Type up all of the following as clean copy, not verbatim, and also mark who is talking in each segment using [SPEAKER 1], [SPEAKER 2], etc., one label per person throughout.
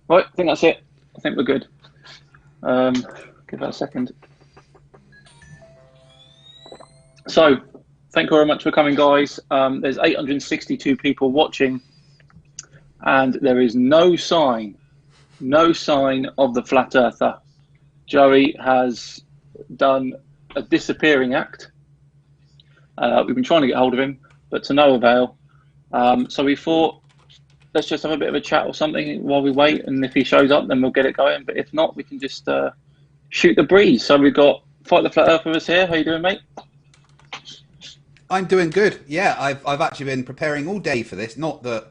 [SPEAKER 1] Right, I think that's it. I think we're good. Give that a second. So, thank you very much for coming, guys. There's 862 people watching, and there is no sign of the flat earther. Joey has done a disappearing act. We've been trying to get hold of him, but to no avail. So we thought, let's just have a bit of a chat or something while we wait, and if he shows up, then we'll get it going. But if not, we can just shoot the breeze. So we've got Fight the Flat Earth with us here. How you doing, mate?
[SPEAKER 2] I'm doing good. Yeah, I've actually been preparing all day for this. Not that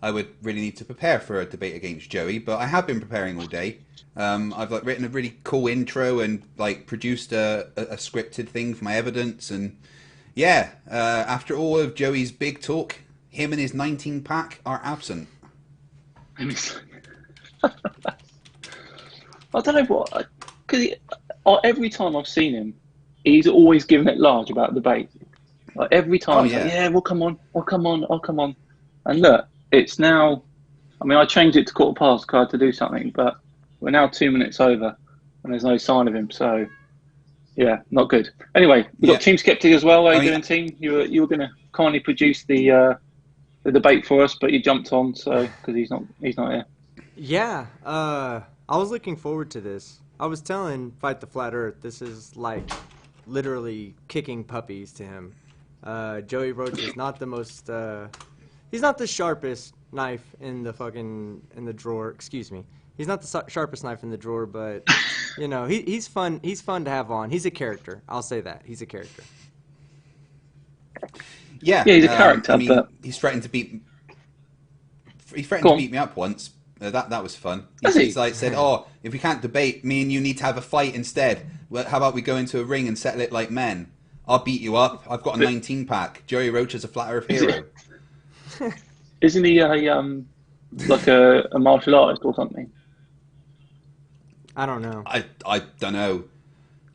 [SPEAKER 2] I would really need to prepare for a debate against Joey, but I have been preparing all day. I've written a really cool intro and produced a scripted thing for my evidence. And yeah, after all of Joey's big talk, him and his 19 pack are absent.
[SPEAKER 1] I don't know what, because every time I've seen him, he's always given it large about debate. Like every time, he's like, yeah, we'll come on, I'll come on. And look, it's now, I mean, I changed it to 15:15 because I had to do something, but we're now 2 minutes over and there's no sign of him. So, yeah, not good. Anyway, we've got Team Skeptic as well. How you doing, team? You were going to kindly produce the debate for us, but you jumped on, so because he's not here.
[SPEAKER 3] Yeah, I was looking forward to this. I was telling Fight the Flat Earth, this is like literally kicking puppies to him. Joey Rocha is not the most, he's not the sharpest knife in the drawer. Excuse me. He's not the sharpest knife in the drawer, but you know, he's fun. He's fun to have on. He's a character. I'll say that. He's a character.
[SPEAKER 2] Yeah,
[SPEAKER 1] he's a character.
[SPEAKER 2] I mean,
[SPEAKER 1] but
[SPEAKER 2] he's threatened to beat. He threatened to beat me up once. That was fun. He's like said, "Oh, if we can't debate, me and you need to have a fight instead. Well, how about we go into a ring and settle it like men? I'll beat you up. I've got a 19 pack. Joey Rocha's a flat earth hero."
[SPEAKER 1] Isn't he like a martial artist or something?
[SPEAKER 3] I don't know.
[SPEAKER 2] I don't know.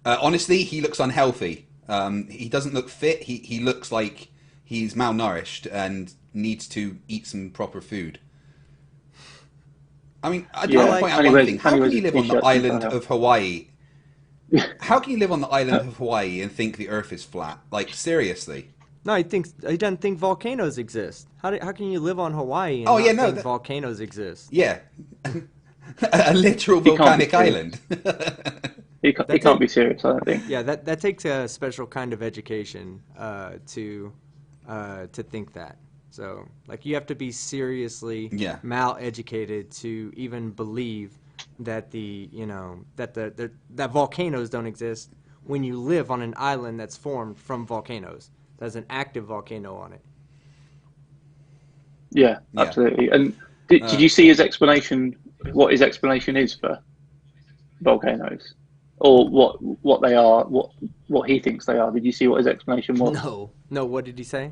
[SPEAKER 2] Honestly, he looks unhealthy. He doesn't look fit. He looks like he's malnourished and needs to eat some proper food. I mean, I want to point out one thing. How can you live on the island of Hawaii? How can you live on the island of Hawaii and think the Earth is flat? Like, seriously?
[SPEAKER 3] No, he doesn't think volcanoes exist. How can you live on Hawaii and think volcanoes exist?
[SPEAKER 2] Yeah, a literal volcanic island.
[SPEAKER 1] He can't be serious, I don't think.
[SPEAKER 3] Yeah, that takes a special kind of education to think that. So, like, you have to be seriously mal-educated to even believe that that volcanoes don't exist when you live on an island that's formed from volcanoes. There's an active volcano on it.
[SPEAKER 1] Yeah, absolutely. And did you see his explanation? What his explanation is for volcanoes, or what they are? What he thinks they are? Did you see what his explanation was?
[SPEAKER 3] No. What did he say?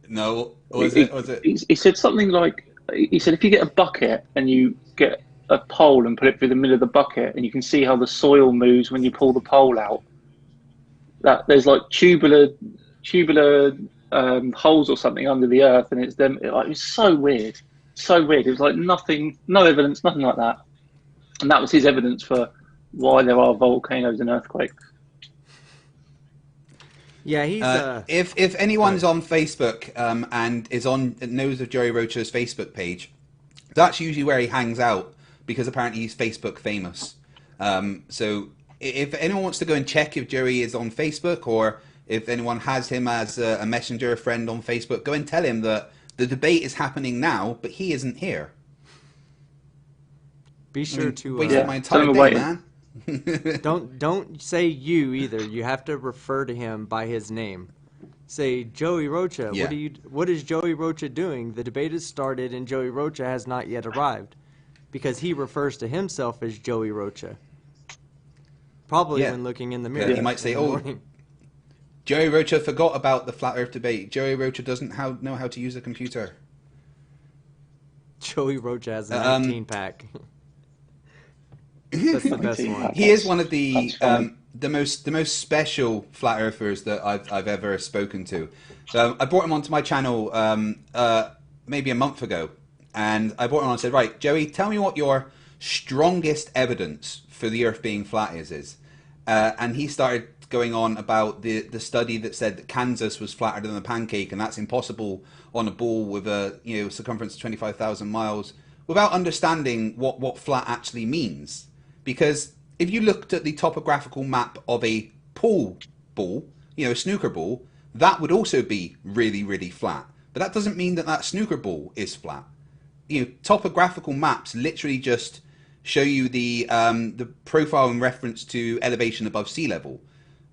[SPEAKER 2] No.
[SPEAKER 1] He said something like, he said if you get a bucket and you get a pole and put it through the middle of the bucket, and you can see how the soil moves when you pull the pole out. That there's like tubular holes or something under the earth, and it's them. It was so weird. It was like nothing, no evidence, nothing like that. And that was his evidence for why there are volcanoes and earthquakes.
[SPEAKER 3] Yeah, he's.
[SPEAKER 2] If anyone's on Facebook and knows of Joey Rocha's Facebook page, that's usually where he hangs out because apparently he's Facebook famous. So if anyone wants to go and check if Joey is on Facebook, or if anyone has him as a messenger friend on Facebook, go and tell him that the debate is happening now, but he isn't here.
[SPEAKER 3] Be sure to
[SPEAKER 2] wasted my entire day, man.
[SPEAKER 3] Don't say you either. You have to refer to him by his name. Say Joey Rocha.
[SPEAKER 2] Yeah.
[SPEAKER 3] What is Joey Rocha doing? The debate has started and Joey Rocha has not yet arrived, because he refers to himself as Joey Rocha. Probably when looking in the mirror.
[SPEAKER 2] Yeah, he might say, Joey Rocha forgot about the flat Earth debate. Joey Rocha doesn't know how to use a computer.
[SPEAKER 3] Joey Rocha has a 19 pack. That's the best one.
[SPEAKER 2] He is one of the most special flat earthers that I've ever spoken to. I brought him onto my channel maybe a month ago, and I brought him on and said, "Right, Joey, tell me what your strongest evidence for the Earth being flat is. And he started going on about the study that said that Kansas was flatter than a pancake, and that's impossible on a ball with a circumference of 25,000 miles, without understanding what flat actually means. Because if you looked at the topographical map of a pool ball, a snooker ball, that would also be really, really flat. But that doesn't mean that snooker ball is flat. Topographical maps literally just show you the profile in reference to elevation above sea level.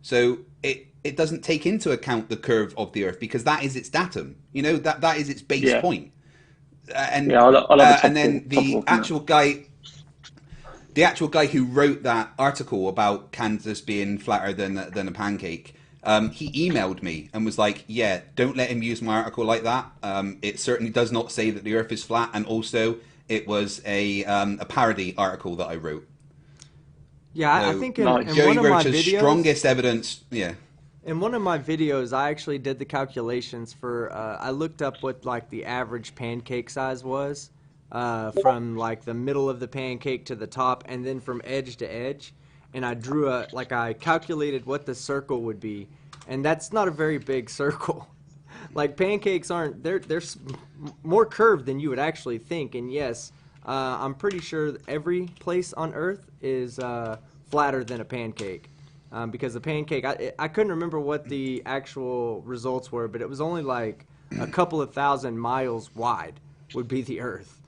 [SPEAKER 2] So it doesn't take into account the curve of the Earth, because that is its datum. That is its base point. And and then the actual guy who wrote that article about Kansas being flatter than a pancake, he emailed me and was like, "Yeah, don't let him use my article like that. It certainly does not say that the Earth is flat, and also it was a parody article that I wrote."
[SPEAKER 3] Yeah, I think in
[SPEAKER 2] Joey
[SPEAKER 3] one of my
[SPEAKER 2] Rocha's
[SPEAKER 3] videos,
[SPEAKER 2] strongest evidence. Yeah.
[SPEAKER 3] In one of my videos, I actually did the calculations for. I looked up what like the average pancake size was, from like the middle of the pancake to the top, and then from edge to edge, and I drew I calculated what the circle would be, and that's not a very big circle. Like pancakes aren't, they're more curved than you would actually think, and yes, I'm pretty sure every place on Earth is flatter than a pancake. Because the pancake, I couldn't remember what the actual results were, but it was only like a couple of thousand miles wide would be the Earth.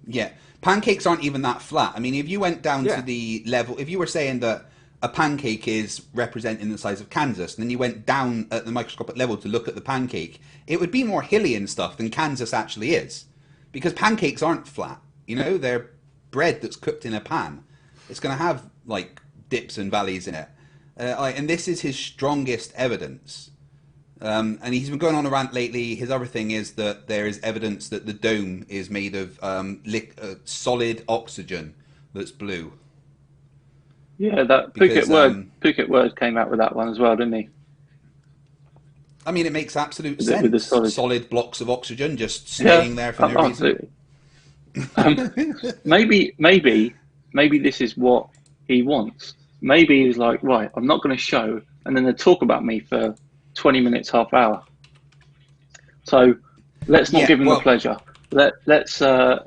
[SPEAKER 2] Yeah, pancakes aren't even that flat. I mean, if you went down to the level, if you were saying that a pancake is representing the size of Kansas, and then you went down at the microscopic level to look at the pancake, it would be more hilly and stuff than Kansas actually is. Because pancakes aren't flat. They're bread that's cooked in a pan. It's going to have, like, dips and valleys in it. And this is his strongest evidence. And he's been going on a rant lately. His other thing is that there is evidence that the dome is made of solid oxygen that's blue.
[SPEAKER 1] Yeah, that Phuket Word came out with that one as well, didn't he?
[SPEAKER 2] I mean, it makes absolute sense. With the solid blocks of oxygen just staying there for no reason.
[SPEAKER 1] Maybe this is what he wants. Maybe he's like, right, I'm not going to show, and then they talk about me for 20 minutes, half hour. So let's not give him the pleasure. Let's.
[SPEAKER 2] No.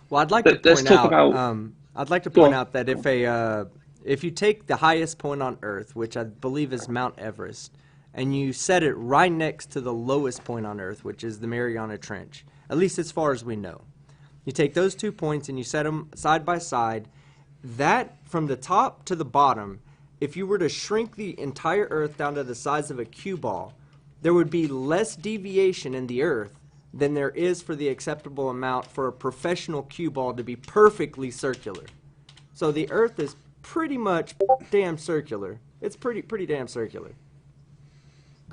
[SPEAKER 3] Well, I'd like to point out. I'd like to point out that if you take the highest point on Earth, which I believe is Mount Everest, and you set it right next to the lowest point on Earth, which is the Mariana Trench, at least as far as we know. You take those 2 points and you set them side by side. That, from the top to the bottom, if you were to shrink the entire Earth down to the size of a cue ball, there would be less deviation in the Earth than there is for the acceptable amount for a professional cue ball to be perfectly circular. So the Earth is pretty much damn circular. It's pretty damn circular.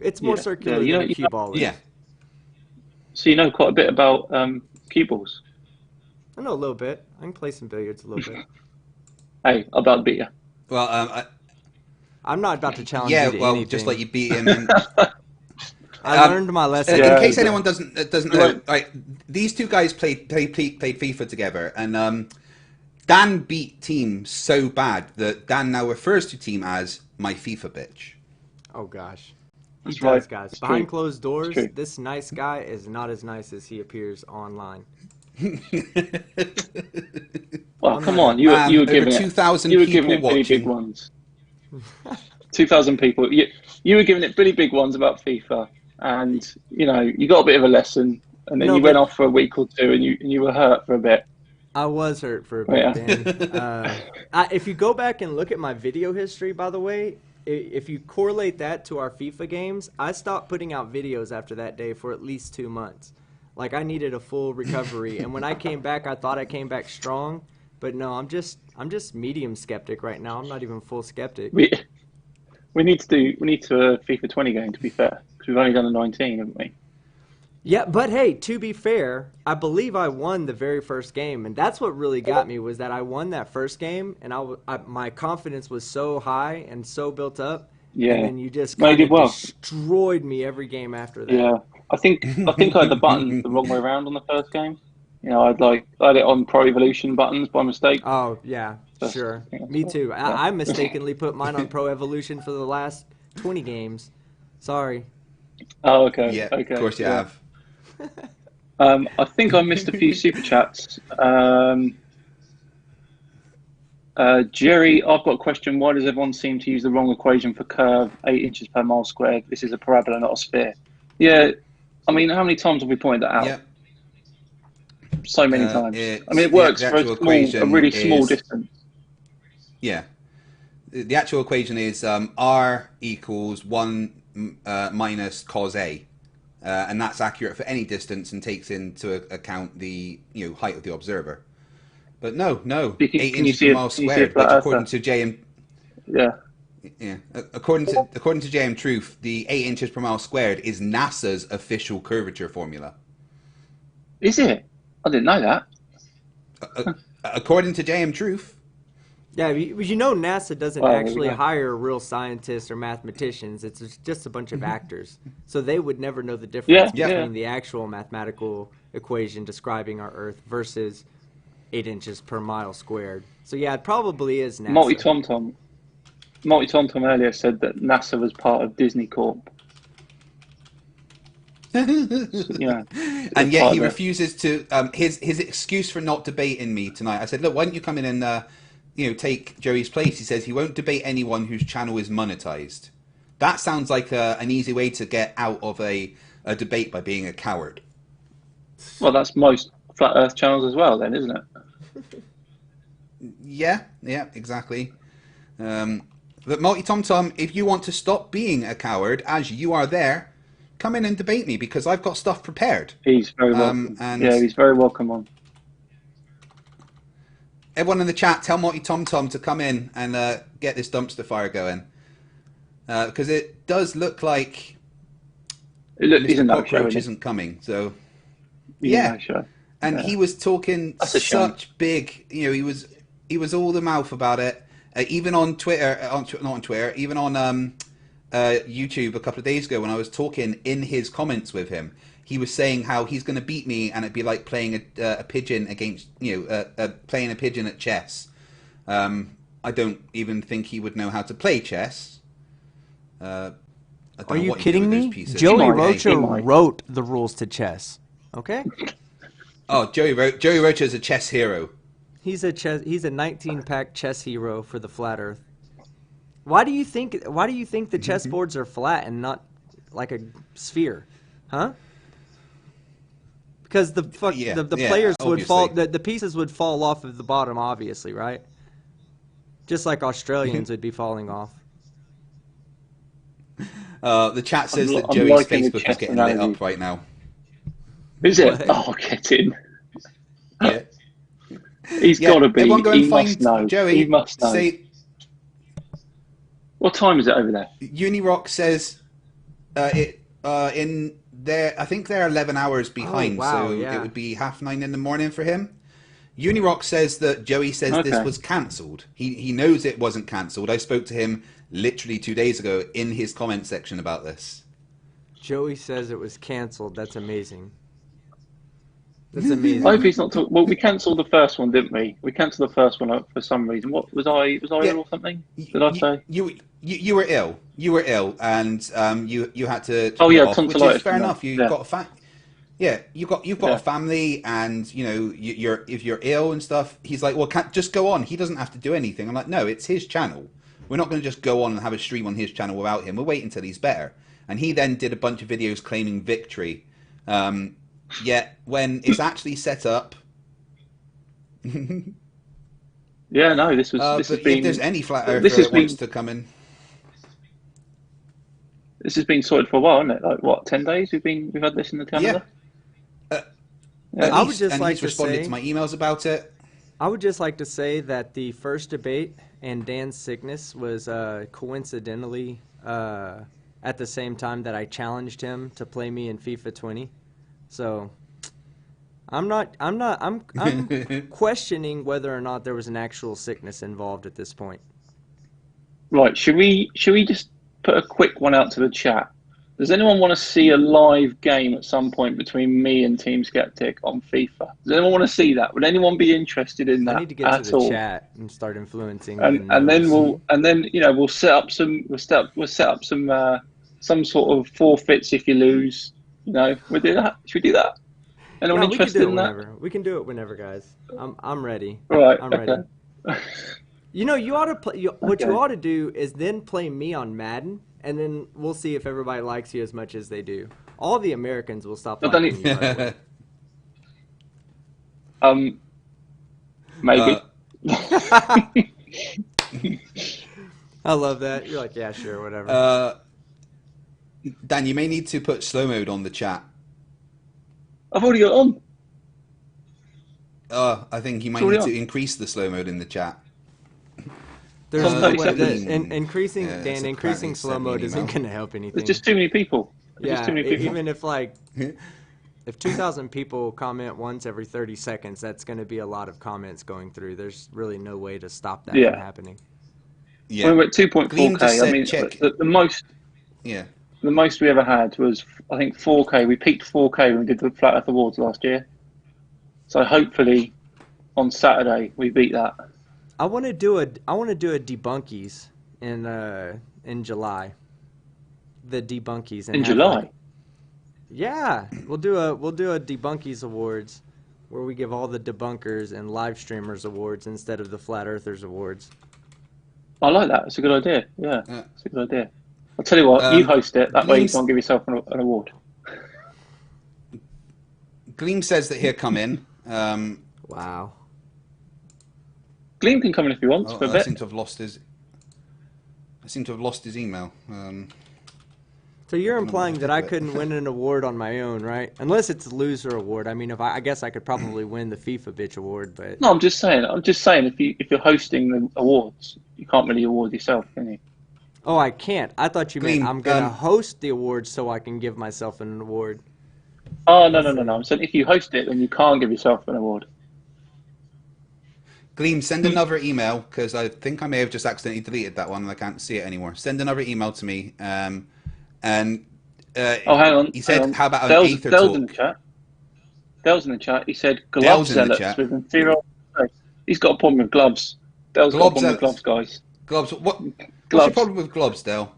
[SPEAKER 3] It's more circular than a cue ball is.
[SPEAKER 2] Yeah.
[SPEAKER 1] So you know quite a bit about cue balls?
[SPEAKER 3] I know a little bit. I can play some billiards a little bit.
[SPEAKER 1] Hey, I'm about to beat you.
[SPEAKER 2] Well,
[SPEAKER 3] I'm not about to challenge you to anything.
[SPEAKER 2] Just like you beat him.
[SPEAKER 3] I learned my lesson.
[SPEAKER 2] In case anyone doesn't know, these two guys played FIFA together, and Dan beat Team so bad that Dan now refers to Team as my FIFA bitch.
[SPEAKER 3] Oh gosh.
[SPEAKER 1] That's
[SPEAKER 3] He does,
[SPEAKER 1] right.
[SPEAKER 3] guys.
[SPEAKER 1] It's
[SPEAKER 3] Behind
[SPEAKER 1] true.
[SPEAKER 3] closed doors,
[SPEAKER 1] True.
[SPEAKER 3] this nice guy is not as nice as he appears online.
[SPEAKER 1] Well, come on, you were giving
[SPEAKER 2] 2,000
[SPEAKER 1] you were
[SPEAKER 2] people
[SPEAKER 1] giving it pretty big
[SPEAKER 2] watching.
[SPEAKER 1] ones. 2,000 people. You were giving it pretty big ones about FIFA, and you got a bit of a lesson, and then you went off for a week or two, and you were hurt for a bit.
[SPEAKER 3] I was hurt for a bit, Dan. If you go back and look at my video history, by the way, if you correlate that to our FIFA games, I stopped putting out videos after that day for at least 2 months. Like, I needed a full recovery, and when I came back, I thought I came back strong, but no, I'm just medium skeptic right now. I'm not even full skeptic.
[SPEAKER 1] We need to a FIFA 20 game, to be fair, because we've only done a 19, haven't we?
[SPEAKER 3] Yeah, but hey, to be fair, I believe I won the very first game, and that's what really got me, was that I won that first game, and my confidence was so high and so built up,
[SPEAKER 1] Yeah.
[SPEAKER 3] and then you just kind of destroyed me every game after that.
[SPEAKER 1] Yeah, I think I had the button the wrong way around on the first game. I had it on Pro Evolution buttons by mistake.
[SPEAKER 3] Oh, yeah,
[SPEAKER 1] That's,
[SPEAKER 3] sure.
[SPEAKER 1] I think that's
[SPEAKER 3] Me
[SPEAKER 1] all.
[SPEAKER 3] too.
[SPEAKER 1] Yeah.
[SPEAKER 3] I mistakenly put mine on Pro Evolution for the last 20 games. Sorry.
[SPEAKER 1] Oh, okay,
[SPEAKER 2] Yeah, of
[SPEAKER 1] okay,
[SPEAKER 2] course you
[SPEAKER 1] yeah.
[SPEAKER 2] have.
[SPEAKER 1] I think I missed a few super chats. Jerry, I've got a question. Why does everyone seem to use the wrong equation for curve, 8 inches per mile squared? This is a parabola, not a sphere. Yeah, I mean, how many times have we pointed that out?
[SPEAKER 2] Yeah,
[SPEAKER 1] So many times. I mean,
[SPEAKER 2] it's
[SPEAKER 1] it works
[SPEAKER 2] the
[SPEAKER 1] for
[SPEAKER 2] actual
[SPEAKER 1] a
[SPEAKER 2] equation
[SPEAKER 1] really small
[SPEAKER 2] is
[SPEAKER 1] distance.
[SPEAKER 2] yeah. The actual equation is r equals 1 minus cos a, and that's accurate for any distance and takes into account the height of the observer. But no, eight
[SPEAKER 1] Can you
[SPEAKER 2] inches per
[SPEAKER 1] see
[SPEAKER 2] mile
[SPEAKER 1] it? Can you see a
[SPEAKER 2] squared,
[SPEAKER 1] flat
[SPEAKER 2] which according
[SPEAKER 1] earther?
[SPEAKER 2] to JM,
[SPEAKER 1] Yeah.
[SPEAKER 2] yeah, according to JM Truth, the 8 inches per mile squared is NASA's official curvature formula.
[SPEAKER 1] Is it? I didn't know that.
[SPEAKER 2] According to JM Truth,
[SPEAKER 3] Yeah, you know NASA doesn't
[SPEAKER 1] Well, there we
[SPEAKER 3] actually
[SPEAKER 1] go.
[SPEAKER 3] hire real scientists or mathematicians. It's just a bunch of actors. So they would never know the difference
[SPEAKER 1] Yeah,
[SPEAKER 2] yeah,
[SPEAKER 1] yeah.
[SPEAKER 3] between the actual mathematical equation describing our Earth versus 8 inches per mile squared. So yeah, it probably is
[SPEAKER 1] Multi
[SPEAKER 3] NASA.
[SPEAKER 1] Tom Tom. Multi Tom Tom earlier said that NASA was part of Disney Corp. So,
[SPEAKER 2] and
[SPEAKER 1] it's
[SPEAKER 2] yet
[SPEAKER 1] part
[SPEAKER 2] he
[SPEAKER 1] of the.
[SPEAKER 2] refuses to. His excuse for not debating me tonight. I said, look, why don't you come in and take Joey's place? He says he won't debate anyone whose channel is monetized. That sounds like an easy way to get out of a debate by being a coward.
[SPEAKER 1] Well, that's most flat Earth channels as well, then, isn't it?
[SPEAKER 2] Yeah, exactly. But Multi Tom Tom, if you want to stop being a coward, as you are there, come in and debate me because I've got stuff prepared.
[SPEAKER 1] He's very welcome.
[SPEAKER 2] And
[SPEAKER 1] Yeah, he's very welcome on.
[SPEAKER 2] everyone in the chat, tell Multi Tom Tom to come in and get this dumpster fire going. Because it does look like
[SPEAKER 1] He's a
[SPEAKER 2] Mr.
[SPEAKER 1] no-show,
[SPEAKER 2] Cockroach
[SPEAKER 1] isn't
[SPEAKER 2] isn't coming. So,
[SPEAKER 1] he? He's a
[SPEAKER 2] yeah.
[SPEAKER 1] no-show.
[SPEAKER 2] And
[SPEAKER 1] Yeah.
[SPEAKER 2] he was talking
[SPEAKER 1] That's a shame.
[SPEAKER 2] such big, he was all the mouth about it. Even on Twitter, not on Twitter, even on YouTube a couple of days ago when I was talking in his comments with him, he was saying how he's going to beat me and it'd be like playing a pigeon against, playing a pigeon at chess. I don't even think he would know how to play chess. I don't
[SPEAKER 3] Are
[SPEAKER 2] know
[SPEAKER 3] you
[SPEAKER 2] what he'd do
[SPEAKER 3] kidding
[SPEAKER 2] with those
[SPEAKER 3] me?
[SPEAKER 2] pieces.
[SPEAKER 3] Joey
[SPEAKER 1] might,
[SPEAKER 3] Rocha
[SPEAKER 1] he might.
[SPEAKER 3] wrote the rules to chess. Okay?
[SPEAKER 2] Oh, Joey Rocha is a chess hero.
[SPEAKER 3] He's a 19-pack chess hero for the flat Earth. Why do you think the chessboards are flat and not like a sphere? Huh? Because the players would fall,
[SPEAKER 2] obviously.
[SPEAKER 3] the pieces would fall off of the bottom, obviously, right? Just like Australians would be falling off.
[SPEAKER 2] The chat says that
[SPEAKER 1] I'm
[SPEAKER 2] Joey's
[SPEAKER 1] liking the
[SPEAKER 2] Facebook is
[SPEAKER 1] chess
[SPEAKER 2] getting lit
[SPEAKER 1] analogy.
[SPEAKER 2] up right now.
[SPEAKER 1] Is it?
[SPEAKER 3] What?
[SPEAKER 1] Oh, get in.
[SPEAKER 2] Yeah.
[SPEAKER 1] He's got to be.
[SPEAKER 2] Everyone go
[SPEAKER 1] He
[SPEAKER 2] and
[SPEAKER 1] must
[SPEAKER 2] find
[SPEAKER 1] know.
[SPEAKER 2] Joey.
[SPEAKER 1] He must know.
[SPEAKER 2] Say
[SPEAKER 1] What time is it over there?
[SPEAKER 2] Unirock says in there. I think they're 11 hours behind,
[SPEAKER 3] wow,
[SPEAKER 2] so
[SPEAKER 3] yeah.
[SPEAKER 2] it would be 9:30 in the morning for him. Unirock says that Joey says this
[SPEAKER 1] Okay.
[SPEAKER 2] was cancelled. He knows it wasn't cancelled. I spoke to him literally 2 days ago in his comment section about this.
[SPEAKER 3] Joey says it was canceled. That's amazing. That's amazing.
[SPEAKER 1] I hope he's not talking. Well, we cancelled the first one, didn't we? We cancelled the first one for some reason. What was I? Was I
[SPEAKER 2] Yeah.
[SPEAKER 1] ill or something? Did I say?
[SPEAKER 2] You were ill. You were ill, and you had to
[SPEAKER 1] Oh
[SPEAKER 2] put
[SPEAKER 1] yeah,
[SPEAKER 2] it off, which is
[SPEAKER 1] tonsillitis.
[SPEAKER 2] fair
[SPEAKER 1] from that.
[SPEAKER 2] enough. You've
[SPEAKER 1] Yeah.
[SPEAKER 2] got a you've got
[SPEAKER 1] Yeah.
[SPEAKER 2] a family, and you're if you're ill and stuff. He's like, well, can't just go on. He doesn't have to do anything. I'm like, no, it's his channel. We're not going to just go on and have a stream on his channel without him. We'll wait until he's better. And he then did a bunch of videos claiming victory. Yet when it's actually set up.
[SPEAKER 1] Yeah. No. This
[SPEAKER 2] But
[SPEAKER 1] has
[SPEAKER 2] if
[SPEAKER 1] been.
[SPEAKER 2] there's any flat
[SPEAKER 1] This
[SPEAKER 2] earther
[SPEAKER 1] has
[SPEAKER 2] that wants
[SPEAKER 1] been.
[SPEAKER 2] to come in.
[SPEAKER 1] This has been sorted for a while, isn't it? Like what? 10 days. We've had this in the calendar.
[SPEAKER 2] Yeah.
[SPEAKER 1] Yeah.
[SPEAKER 2] At
[SPEAKER 3] I would
[SPEAKER 2] least,
[SPEAKER 3] just
[SPEAKER 2] and
[SPEAKER 3] like
[SPEAKER 2] he's
[SPEAKER 3] to
[SPEAKER 2] responded
[SPEAKER 3] say-
[SPEAKER 2] to my emails about it.
[SPEAKER 3] I would just like to say that the first debate and Dan's sickness was coincidentally at the same time that I challenged him to play me in FIFA 20. So I'm questioning whether or not there was an actual sickness involved at this point.
[SPEAKER 1] Right. Should we just put a quick one out to the chat? Does anyone want to see a live game at some point between me and Team Skeptic on FIFA? Does anyone want to see that? Would anyone be interested in
[SPEAKER 3] I
[SPEAKER 1] that
[SPEAKER 3] need to get to
[SPEAKER 1] at
[SPEAKER 3] the
[SPEAKER 1] all?
[SPEAKER 3] chat and start influencing the
[SPEAKER 1] And then
[SPEAKER 3] nodes.
[SPEAKER 1] we'll set up some sort of forfeits if you lose. We'll do that. Should we do that? Anyone
[SPEAKER 3] Yeah, we can
[SPEAKER 1] interested
[SPEAKER 3] do it
[SPEAKER 1] in that?
[SPEAKER 3] whenever. We can do it whenever, guys. I'm ready.
[SPEAKER 1] Right.
[SPEAKER 3] I'm
[SPEAKER 1] Okay.
[SPEAKER 3] ready. You ought to play. What
[SPEAKER 1] Okay.
[SPEAKER 3] you ought to do is then play me on Madden, and then we'll see if everybody likes you as much as they do. All the Americans will stop
[SPEAKER 1] I don't
[SPEAKER 3] liking you. By the way.
[SPEAKER 1] Maybe.
[SPEAKER 3] I love that. You're like, yeah, sure, whatever.
[SPEAKER 2] Dan, you may need to put slow mode on the chat.
[SPEAKER 1] I've already got it on.
[SPEAKER 2] I think you might
[SPEAKER 1] It's
[SPEAKER 2] need
[SPEAKER 1] already
[SPEAKER 2] to increase the slow mode in the chat.
[SPEAKER 3] There's
[SPEAKER 1] Some
[SPEAKER 3] no
[SPEAKER 1] 30
[SPEAKER 3] way
[SPEAKER 1] seconds.
[SPEAKER 3] that increasing
[SPEAKER 2] Yeah,
[SPEAKER 3] Dan,
[SPEAKER 2] so
[SPEAKER 3] increasing
[SPEAKER 2] apparently
[SPEAKER 3] slow
[SPEAKER 2] sent me an
[SPEAKER 3] mode isn't
[SPEAKER 2] email.
[SPEAKER 3] going to help anything.
[SPEAKER 1] There's just too many people. There's
[SPEAKER 3] yeah,
[SPEAKER 1] just too many people.
[SPEAKER 3] even if 2,000 people comment once every 30 seconds, that's going to be a lot of comments going through. There's really no way to stop that
[SPEAKER 1] Yeah.
[SPEAKER 3] from happening.
[SPEAKER 2] Yeah.
[SPEAKER 1] We're at
[SPEAKER 2] Gleam just
[SPEAKER 1] 2.4K. I
[SPEAKER 2] said
[SPEAKER 1] mean,
[SPEAKER 2] check.
[SPEAKER 1] the most
[SPEAKER 2] Yeah.
[SPEAKER 1] the most we ever had was, I think, 4K. We peaked 4K when we did the Flat Earth Awards last year. So hopefully on Saturday we beat that.
[SPEAKER 3] I want to do a debunkies in July. The debunkies
[SPEAKER 1] In July?
[SPEAKER 3] Yeah, we'll do a debunkies awards where we give all the debunkers and live streamers awards instead of the flat earthers awards.
[SPEAKER 1] I like that. It's a good idea. Yeah, it's a good idea. I'll tell you what, you host it. That way you can't give yourself an award.
[SPEAKER 2] Gleam says that he'll come in.
[SPEAKER 3] Wow.
[SPEAKER 1] Gleam can come in if he wants for a
[SPEAKER 2] I
[SPEAKER 1] bit.
[SPEAKER 2] seem to have lost his email.
[SPEAKER 3] So you're implying that I couldn't win an award on my own, right? Unless it's a loser award. I mean, I guess I could probably win the FIFA bitch award, but
[SPEAKER 1] No, I'm just saying if you're hosting the awards, you can't really award yourself, can you?
[SPEAKER 3] oh, I can't. I thought you meant
[SPEAKER 2] Gleam,
[SPEAKER 3] I'm gonna host the award so I can give myself an award.
[SPEAKER 1] Oh no. I'm saying if you host it, then you can't give yourself an award.
[SPEAKER 2] Gleam, send another email because I think I may have just accidentally deleted that one and I can't see it anymore. Send another email to me. And
[SPEAKER 1] hang on.
[SPEAKER 2] He said,
[SPEAKER 1] hang on.
[SPEAKER 2] "How about an
[SPEAKER 1] Dell's
[SPEAKER 2] Aether
[SPEAKER 1] in
[SPEAKER 2] talk?"
[SPEAKER 1] the chat. Dell's in the chat. He said glove
[SPEAKER 2] Dell's in the
[SPEAKER 1] zealots
[SPEAKER 2] chat.
[SPEAKER 1] with inferior. He's got a problem with gloves. Dell's got a
[SPEAKER 2] Glob
[SPEAKER 1] problem with
[SPEAKER 2] zealots.
[SPEAKER 1] gloves, guys.
[SPEAKER 2] Globs. What's your
[SPEAKER 1] Gloves.
[SPEAKER 2] problem with Globs, Dell?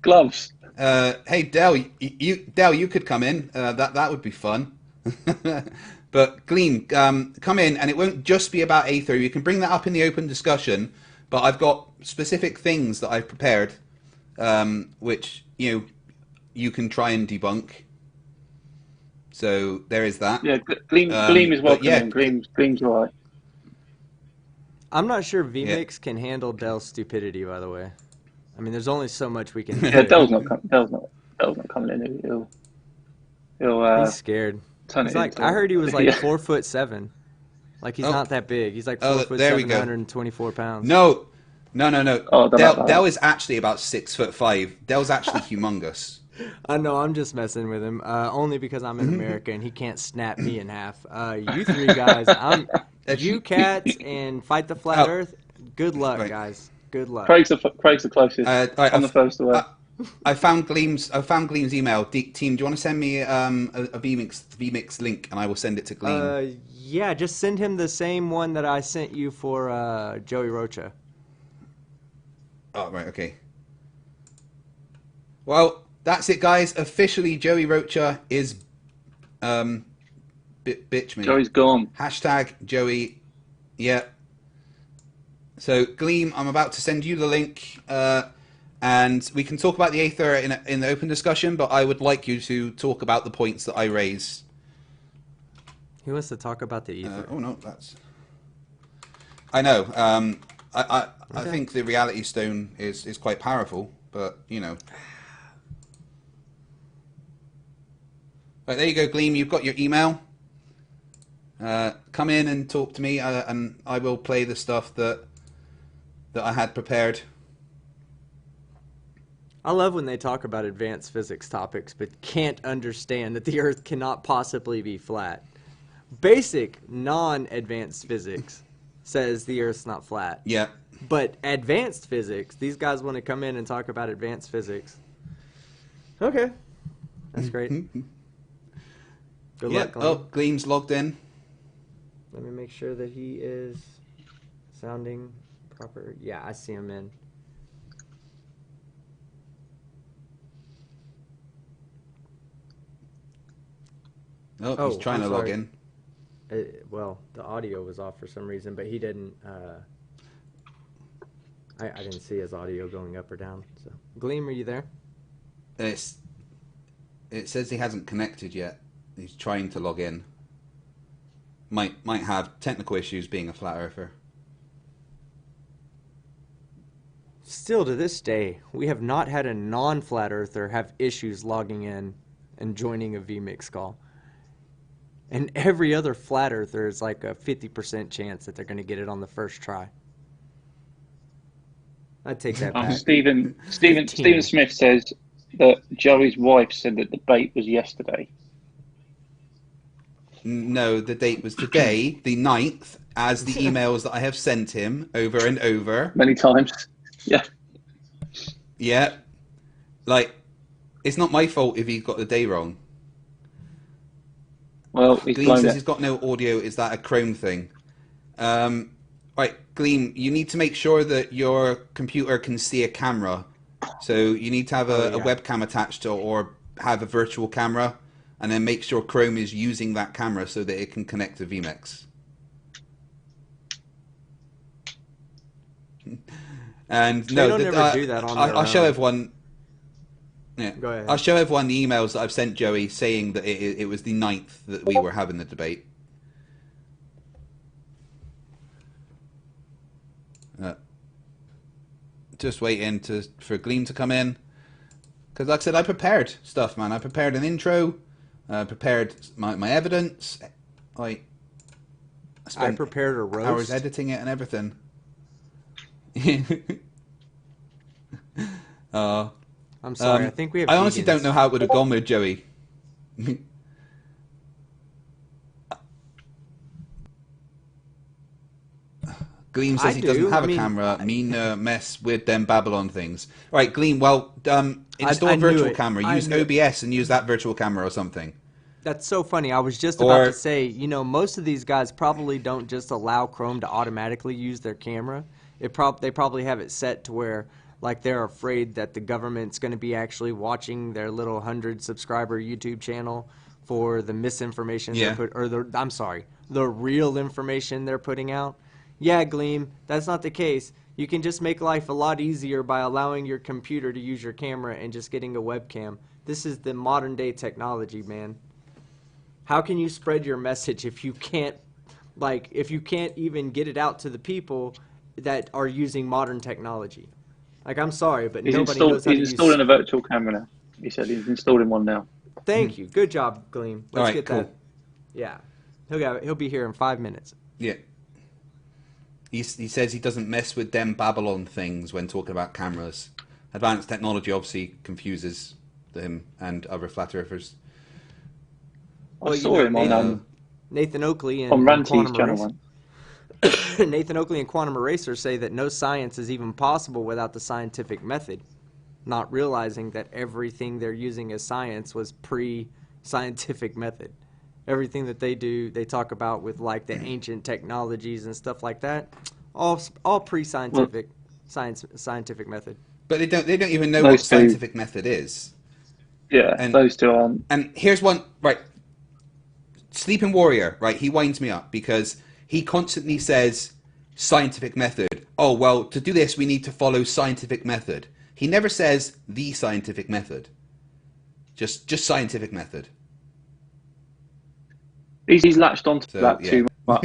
[SPEAKER 1] Gloves.
[SPEAKER 2] Hey, Dell, you could come in. That would be fun. But Gleam, come in, and it won't just be about Aether. You can bring that up in the open discussion. But I've got specific things that I've prepared, which you can try and debunk. So there is that.
[SPEAKER 1] Yeah, Gleam is welcome.
[SPEAKER 2] yeah,
[SPEAKER 1] Gleam's all right.
[SPEAKER 3] I'm not sure VMix can handle Dell's stupidity, by the way. I mean, there's only so much we can do.
[SPEAKER 1] Yeah, Dell's not coming in. He'll
[SPEAKER 3] He's scared.
[SPEAKER 1] turn
[SPEAKER 3] He's
[SPEAKER 1] it
[SPEAKER 3] like,
[SPEAKER 1] into.
[SPEAKER 3] I heard he was like
[SPEAKER 1] Yeah.
[SPEAKER 3] 4'7". Like he's not that big. He's like 4'7",
[SPEAKER 2] there we go.
[SPEAKER 3] 124 pounds.
[SPEAKER 2] No.
[SPEAKER 1] Oh, don't know about
[SPEAKER 2] Dell
[SPEAKER 1] that.
[SPEAKER 2] is actually about 6'5". Dell's actually humongous.
[SPEAKER 3] I know, I'm just messing with him. Only because I'm in America and he can't snap me in half. You three guys, you cats and Fight the Flat Earth. Good luck,
[SPEAKER 2] Right.
[SPEAKER 3] guys. Good luck.
[SPEAKER 1] Craig's the closest.
[SPEAKER 2] Right,
[SPEAKER 1] on the first away.
[SPEAKER 2] I found Gleam's email. Team, do you want to send me a VMix link, and I will send it to Gleam.
[SPEAKER 3] Yeah, just send him the same one that I sent you for Joey Rocha.
[SPEAKER 2] Oh, right, okay. Well, that's it, guys. Officially, Joey Rocha is bitch me.
[SPEAKER 1] Joey's gone.
[SPEAKER 2] Hashtag Joey. Yeah. So, Gleam, I'm about to send you the link, and we can talk about the Aether in the open discussion, but I would like you to talk about the points that I raise.
[SPEAKER 3] He wants to talk about the Ether.
[SPEAKER 2] Oh, no, that's... I know. I think the Reality Stone is quite powerful, but, Right, there you go, Gleam. You've got your email. Come in and talk to me, and I will play the stuff that I had prepared.
[SPEAKER 3] I love when they talk about advanced physics topics, but can't understand that the Earth cannot possibly be flat. Basic, non-advanced physics says the Earth's not flat.
[SPEAKER 2] Yeah.
[SPEAKER 3] But advanced physics, these guys want to come in and talk about advanced physics. Okay. That's great. Good luck, Glenn.
[SPEAKER 2] Oh, Gleam's logged in.
[SPEAKER 3] Let me make sure that he is sounding proper. Yeah, I see him in.
[SPEAKER 2] Oh, he's trying to log in.
[SPEAKER 3] Well, the audio was off for some reason, but he didn't. I didn't see his audio going up or down. So, Gleam, are you there?
[SPEAKER 2] It says he hasn't connected yet. He's trying to log in. Might have technical issues being a flat earther.
[SPEAKER 3] Still to this day, we have not had a non-flat earther have issues logging in and joining a vMix call. And every other flat earther is like a 50% chance that they're going to get it on the first try. I'd take that back.
[SPEAKER 1] Stephen Smith says that Joey's wife said that the debate was yesterday.
[SPEAKER 2] No, the date was today, the 9th, as the emails that I have sent him over and over.
[SPEAKER 1] Many times. Yeah.
[SPEAKER 2] Yeah. Like, it's not my fault if he's got the day wrong.
[SPEAKER 1] Well, he's
[SPEAKER 2] Gleam says he's got no audio. Is that a Chrome thing? Right, Gleam, you need to make sure that your computer can see a camera. So you need to have a webcam attached to, or have a virtual camera, and then make sure Chrome is using that camera so that it can connect to vMix. And
[SPEAKER 3] they don't ever do that on their
[SPEAKER 2] I'll show
[SPEAKER 3] own.
[SPEAKER 2] everyone. Yeah,
[SPEAKER 3] Go ahead.
[SPEAKER 2] I'll show everyone the emails that I've sent Joey saying that it was the 9th that we were having the debate. Just waiting for Gleam to come in. Because like I said, I prepared stuff, man. I prepared an intro. Prepared my evidence. I spent
[SPEAKER 3] prepared a roast.
[SPEAKER 2] hours editing it and everything.
[SPEAKER 3] I'm sorry. I think we have.
[SPEAKER 2] I honestly
[SPEAKER 3] vegans.
[SPEAKER 2] don't know how it would have gone with Joey. Gleam says he doesn't have a camera. Mess with them Babylon things. Right, Gleam. Well, install a virtual camera. Use OBS and use that virtual camera or something.
[SPEAKER 3] That's so funny. I was just about to say, most of these guys probably don't just allow Chrome to automatically use their camera. They probably have it set to where, like, they're afraid that the government's going to be actually watching their little 100-subscriber YouTube channel for the misinformation the real information they're putting out. Yeah, Gleam, that's not the case. You can just make life a lot easier by allowing your computer to use your camera and just getting a webcam. This is the modern day technology, man. How can you spread your message if you can't even get it out to the people that are using modern technology? Like, I'm sorry, but nobody knows how to use...
[SPEAKER 1] He's installing a virtual camera now. He said he's installing one now.
[SPEAKER 3] Thank you. Good job, Gleam. Let's get
[SPEAKER 2] cool.
[SPEAKER 3] that. Yeah. He'll be here in 5 minutes.
[SPEAKER 2] Yeah. He says he doesn't mess with them Babylon things when talking about cameras. Advanced technology obviously confuses him and other flat earthers.
[SPEAKER 1] I saw him on
[SPEAKER 3] Nathan Oakley and
[SPEAKER 1] Ranty's channel one.
[SPEAKER 3] Nathan Oakley and Quantum Eraser say that no science is even possible without the scientific method, not realizing that everything they're using as science was pre-scientific method. Everything that they do, they talk about with, like, the ancient technologies and stuff like that, all pre-scientific scientific method.
[SPEAKER 2] But they don't even know what scientific method is.
[SPEAKER 1] Yeah, and those two aren't.
[SPEAKER 2] And here's one, right? Sleeping Warrior, right? He winds me up because he constantly says scientific method. Oh, well, to do this, we need to follow scientific method. He never says the scientific method. Just scientific method.
[SPEAKER 1] He's latched onto that too much.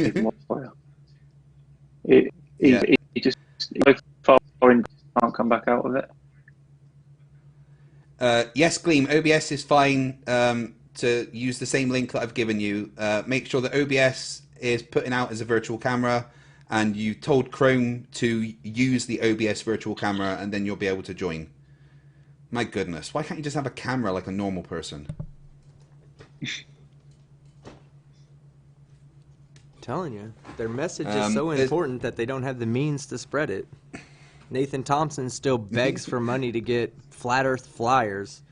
[SPEAKER 1] He just can't come back out of it.
[SPEAKER 2] Yes, Gleam, OBS is fine to use the same link that I've given you. Make sure that OBS is putting out as a virtual camera, and you told Chrome to use the OBS virtual camera, and then you'll be able to join. My goodness, why can't you just have a camera like a normal person?
[SPEAKER 3] Telling you, their message is so important that they don't have the means to spread it. Nathan Thompson still begs for money to get flat earth flyers.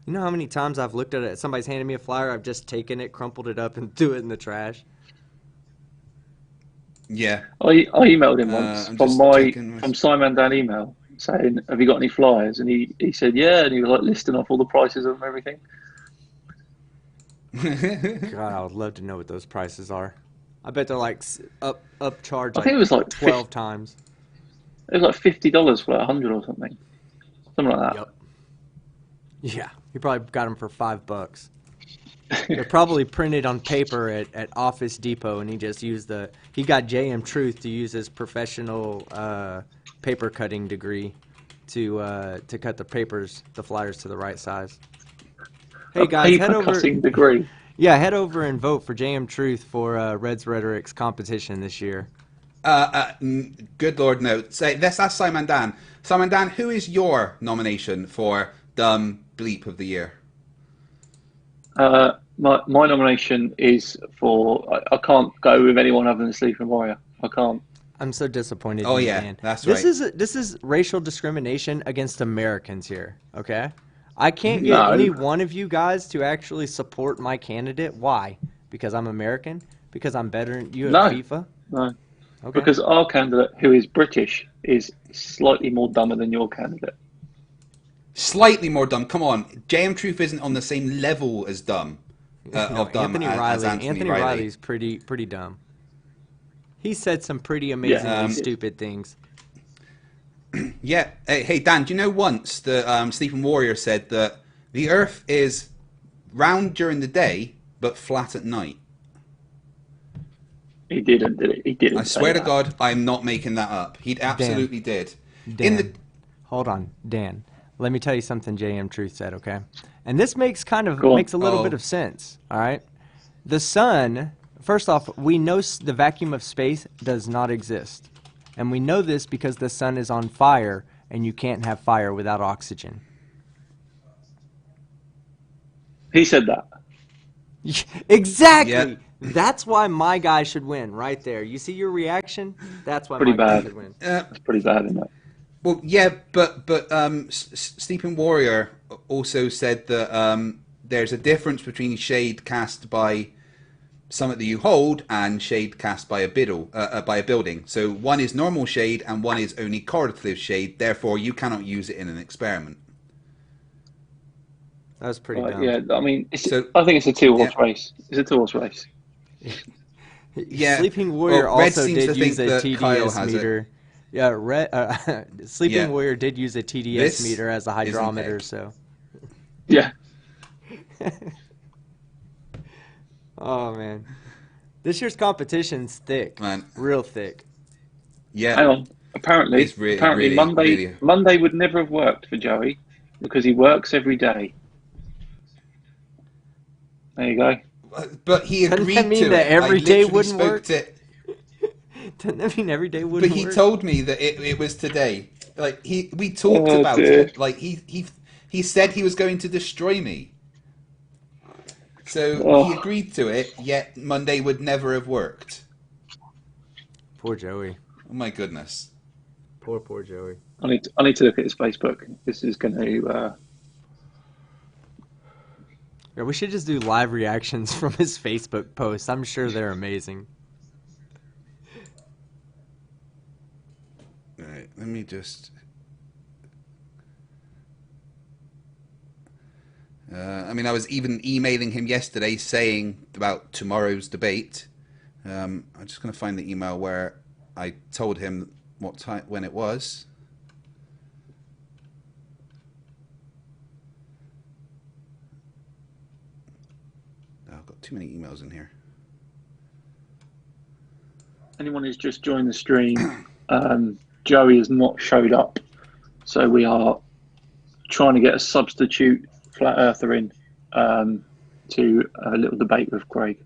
[SPEAKER 3] You know how many times I've looked at it? Somebody's handed me a flyer. I've just taken it, crumpled it up, and threw it in the trash.
[SPEAKER 2] Yeah.
[SPEAKER 1] I emailed him once
[SPEAKER 2] I'm
[SPEAKER 1] from
[SPEAKER 2] just checking.
[SPEAKER 1] from Simon Dan email saying, "Have you got any flyers?" And he said, "Yeah," and he was like listing off all the prices of them, everything.
[SPEAKER 3] God, I would love to know what those prices are. I bet they're like upcharged
[SPEAKER 1] I think
[SPEAKER 3] like
[SPEAKER 1] it was like
[SPEAKER 3] 12 times.
[SPEAKER 1] It was like $50 for 100 or something like that.
[SPEAKER 3] Yep. Yeah, he probably got them for $5. They're probably printed on paper at Office Depot, and he just used he got JM Truth to use his professional paper cutting degree to cut the flyers to the right size. Hey guys, head over.
[SPEAKER 1] Cutting degree.
[SPEAKER 3] Yeah, head over and vote for JM Truth for Reds Rhetoric's competition this year.
[SPEAKER 2] Good Lord, no. Let's ask Simon Dan. Simon Dan, who is your nomination for Dumb Bleep of the Year?
[SPEAKER 1] My nomination is for. I can't go with anyone other than Sleeping Warrior. I can't.
[SPEAKER 3] I'm so disappointed.
[SPEAKER 2] Oh
[SPEAKER 3] in you,
[SPEAKER 2] yeah,
[SPEAKER 3] Dan.
[SPEAKER 2] that's
[SPEAKER 3] this
[SPEAKER 2] right.
[SPEAKER 3] This is racial discrimination against Americans here. Okay, I can't get
[SPEAKER 1] No.
[SPEAKER 3] any one of you guys to actually support my candidate. Why? Because I'm American? Because I'm better than you
[SPEAKER 1] No.
[SPEAKER 3] at FIFA?
[SPEAKER 1] No.
[SPEAKER 3] Okay.
[SPEAKER 1] Because our candidate, who is British, is slightly more dumber than your candidate.
[SPEAKER 2] Slightly more dumb. Come on, JM Truth isn't on the same level as dumb. Of dumb
[SPEAKER 3] Anthony
[SPEAKER 2] as
[SPEAKER 3] Riley.
[SPEAKER 2] Anthony
[SPEAKER 3] Riley's pretty dumb. He said some pretty amazingly stupid things.
[SPEAKER 2] Yeah. Hey, Dan, do you know once the Sleeping Warrior said that the Earth is round during the day but flat at night?
[SPEAKER 1] He didn't, did it? He didn't.
[SPEAKER 2] I swear to
[SPEAKER 1] that.
[SPEAKER 2] God, I'm not making that up. He absolutely did.
[SPEAKER 3] Dan, hold on, Dan. Let me tell you something JM Truth said, okay? And this makes a little bit of sense, all right? The sun, first off, we know the vacuum of space does not exist. And we know this because the sun is on fire, and you can't have fire without oxygen.
[SPEAKER 1] He said that.
[SPEAKER 3] Exactly.
[SPEAKER 2] Yeah.
[SPEAKER 3] That's why my guy should win, right there. You see your reaction? That's why
[SPEAKER 1] Pretty
[SPEAKER 3] my guy
[SPEAKER 1] bad.
[SPEAKER 3] should win.
[SPEAKER 1] That's pretty bad, isn't it?
[SPEAKER 2] Well, yeah, but Sleeping Warrior also said that there's a difference between shade cast by something that you hold and shade cast by a building. So one is normal shade and one is only correlative shade. Therefore, you cannot use it in an experiment.
[SPEAKER 3] That was pretty dumb.
[SPEAKER 1] Yeah, I mean, I think it's a two-horse race. It's a two-horse race.
[SPEAKER 2] Yeah.
[SPEAKER 3] Sleeping Warrior also did use a
[SPEAKER 2] Kyle
[SPEAKER 3] TDS meter. Yeah, Sleeping Warrior did use a TDS meter as a hydrometer, so.
[SPEAKER 1] Yeah.
[SPEAKER 3] Oh, man. This year's competition's thick.
[SPEAKER 2] Man.
[SPEAKER 3] Real thick.
[SPEAKER 2] Yeah.
[SPEAKER 1] Hang on. Apparently,
[SPEAKER 2] really,
[SPEAKER 1] Monday would never have worked for Joey because he works every day. There you go.
[SPEAKER 2] But he agreed
[SPEAKER 3] Doesn't that mean
[SPEAKER 2] to
[SPEAKER 3] that
[SPEAKER 2] it.
[SPEAKER 3] every day wouldn't work?
[SPEAKER 2] Doesn't
[SPEAKER 3] that mean every day wouldn't work?
[SPEAKER 2] But he told me that it was today. Like we talked about it. Like he said he was going to destroy me. So he agreed to it. Yet Monday would never have worked.
[SPEAKER 3] Poor Joey.
[SPEAKER 2] Oh my goodness.
[SPEAKER 3] Poor Joey.
[SPEAKER 1] I need to look at his Facebook. This is going to.
[SPEAKER 3] Yeah, we should just do live reactions from his Facebook posts. I'm sure they're amazing.
[SPEAKER 2] All right, let me just. I mean, I was even emailing him yesterday saying about tomorrow's debate. I'm just going to find the email where I told him what time when it was. I've got too many emails in here.
[SPEAKER 1] Anyone who's just joined the stream, Joey has not showed up, so we are trying to get a substitute flat earther in to a little debate with Craig.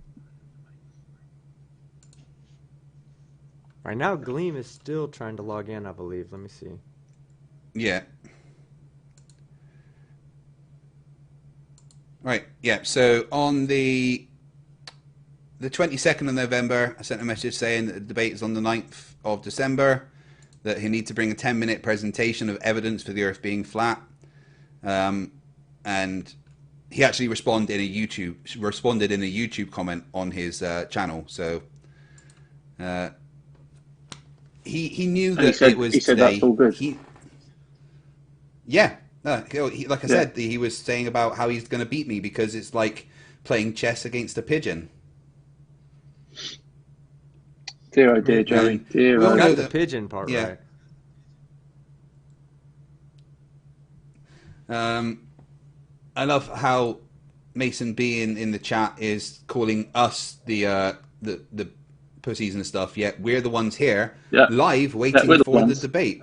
[SPEAKER 3] Right now, Gleam is still trying to log in, I believe. Let me see.
[SPEAKER 2] Yeah. Right, yeah. So on the 22nd of November, I sent a message saying that the debate is on the 9th of December, that he needs to bring a 10-minute presentation of evidence for the Earth being flat. And he actually responded in a YouTube comment on his channel. So he knew that it was
[SPEAKER 1] he said
[SPEAKER 2] today.
[SPEAKER 1] That's all good.
[SPEAKER 2] Like I said, he was saying about how he's going to beat me because it's like playing chess against a pigeon.
[SPEAKER 1] Dear, oh dear, Joey. Dear,
[SPEAKER 3] We
[SPEAKER 1] oh.
[SPEAKER 3] got the pigeon part right.
[SPEAKER 2] I love how Mason B in the chat is calling us the pussies and stuff. Yet we're the ones here live waiting for the debate.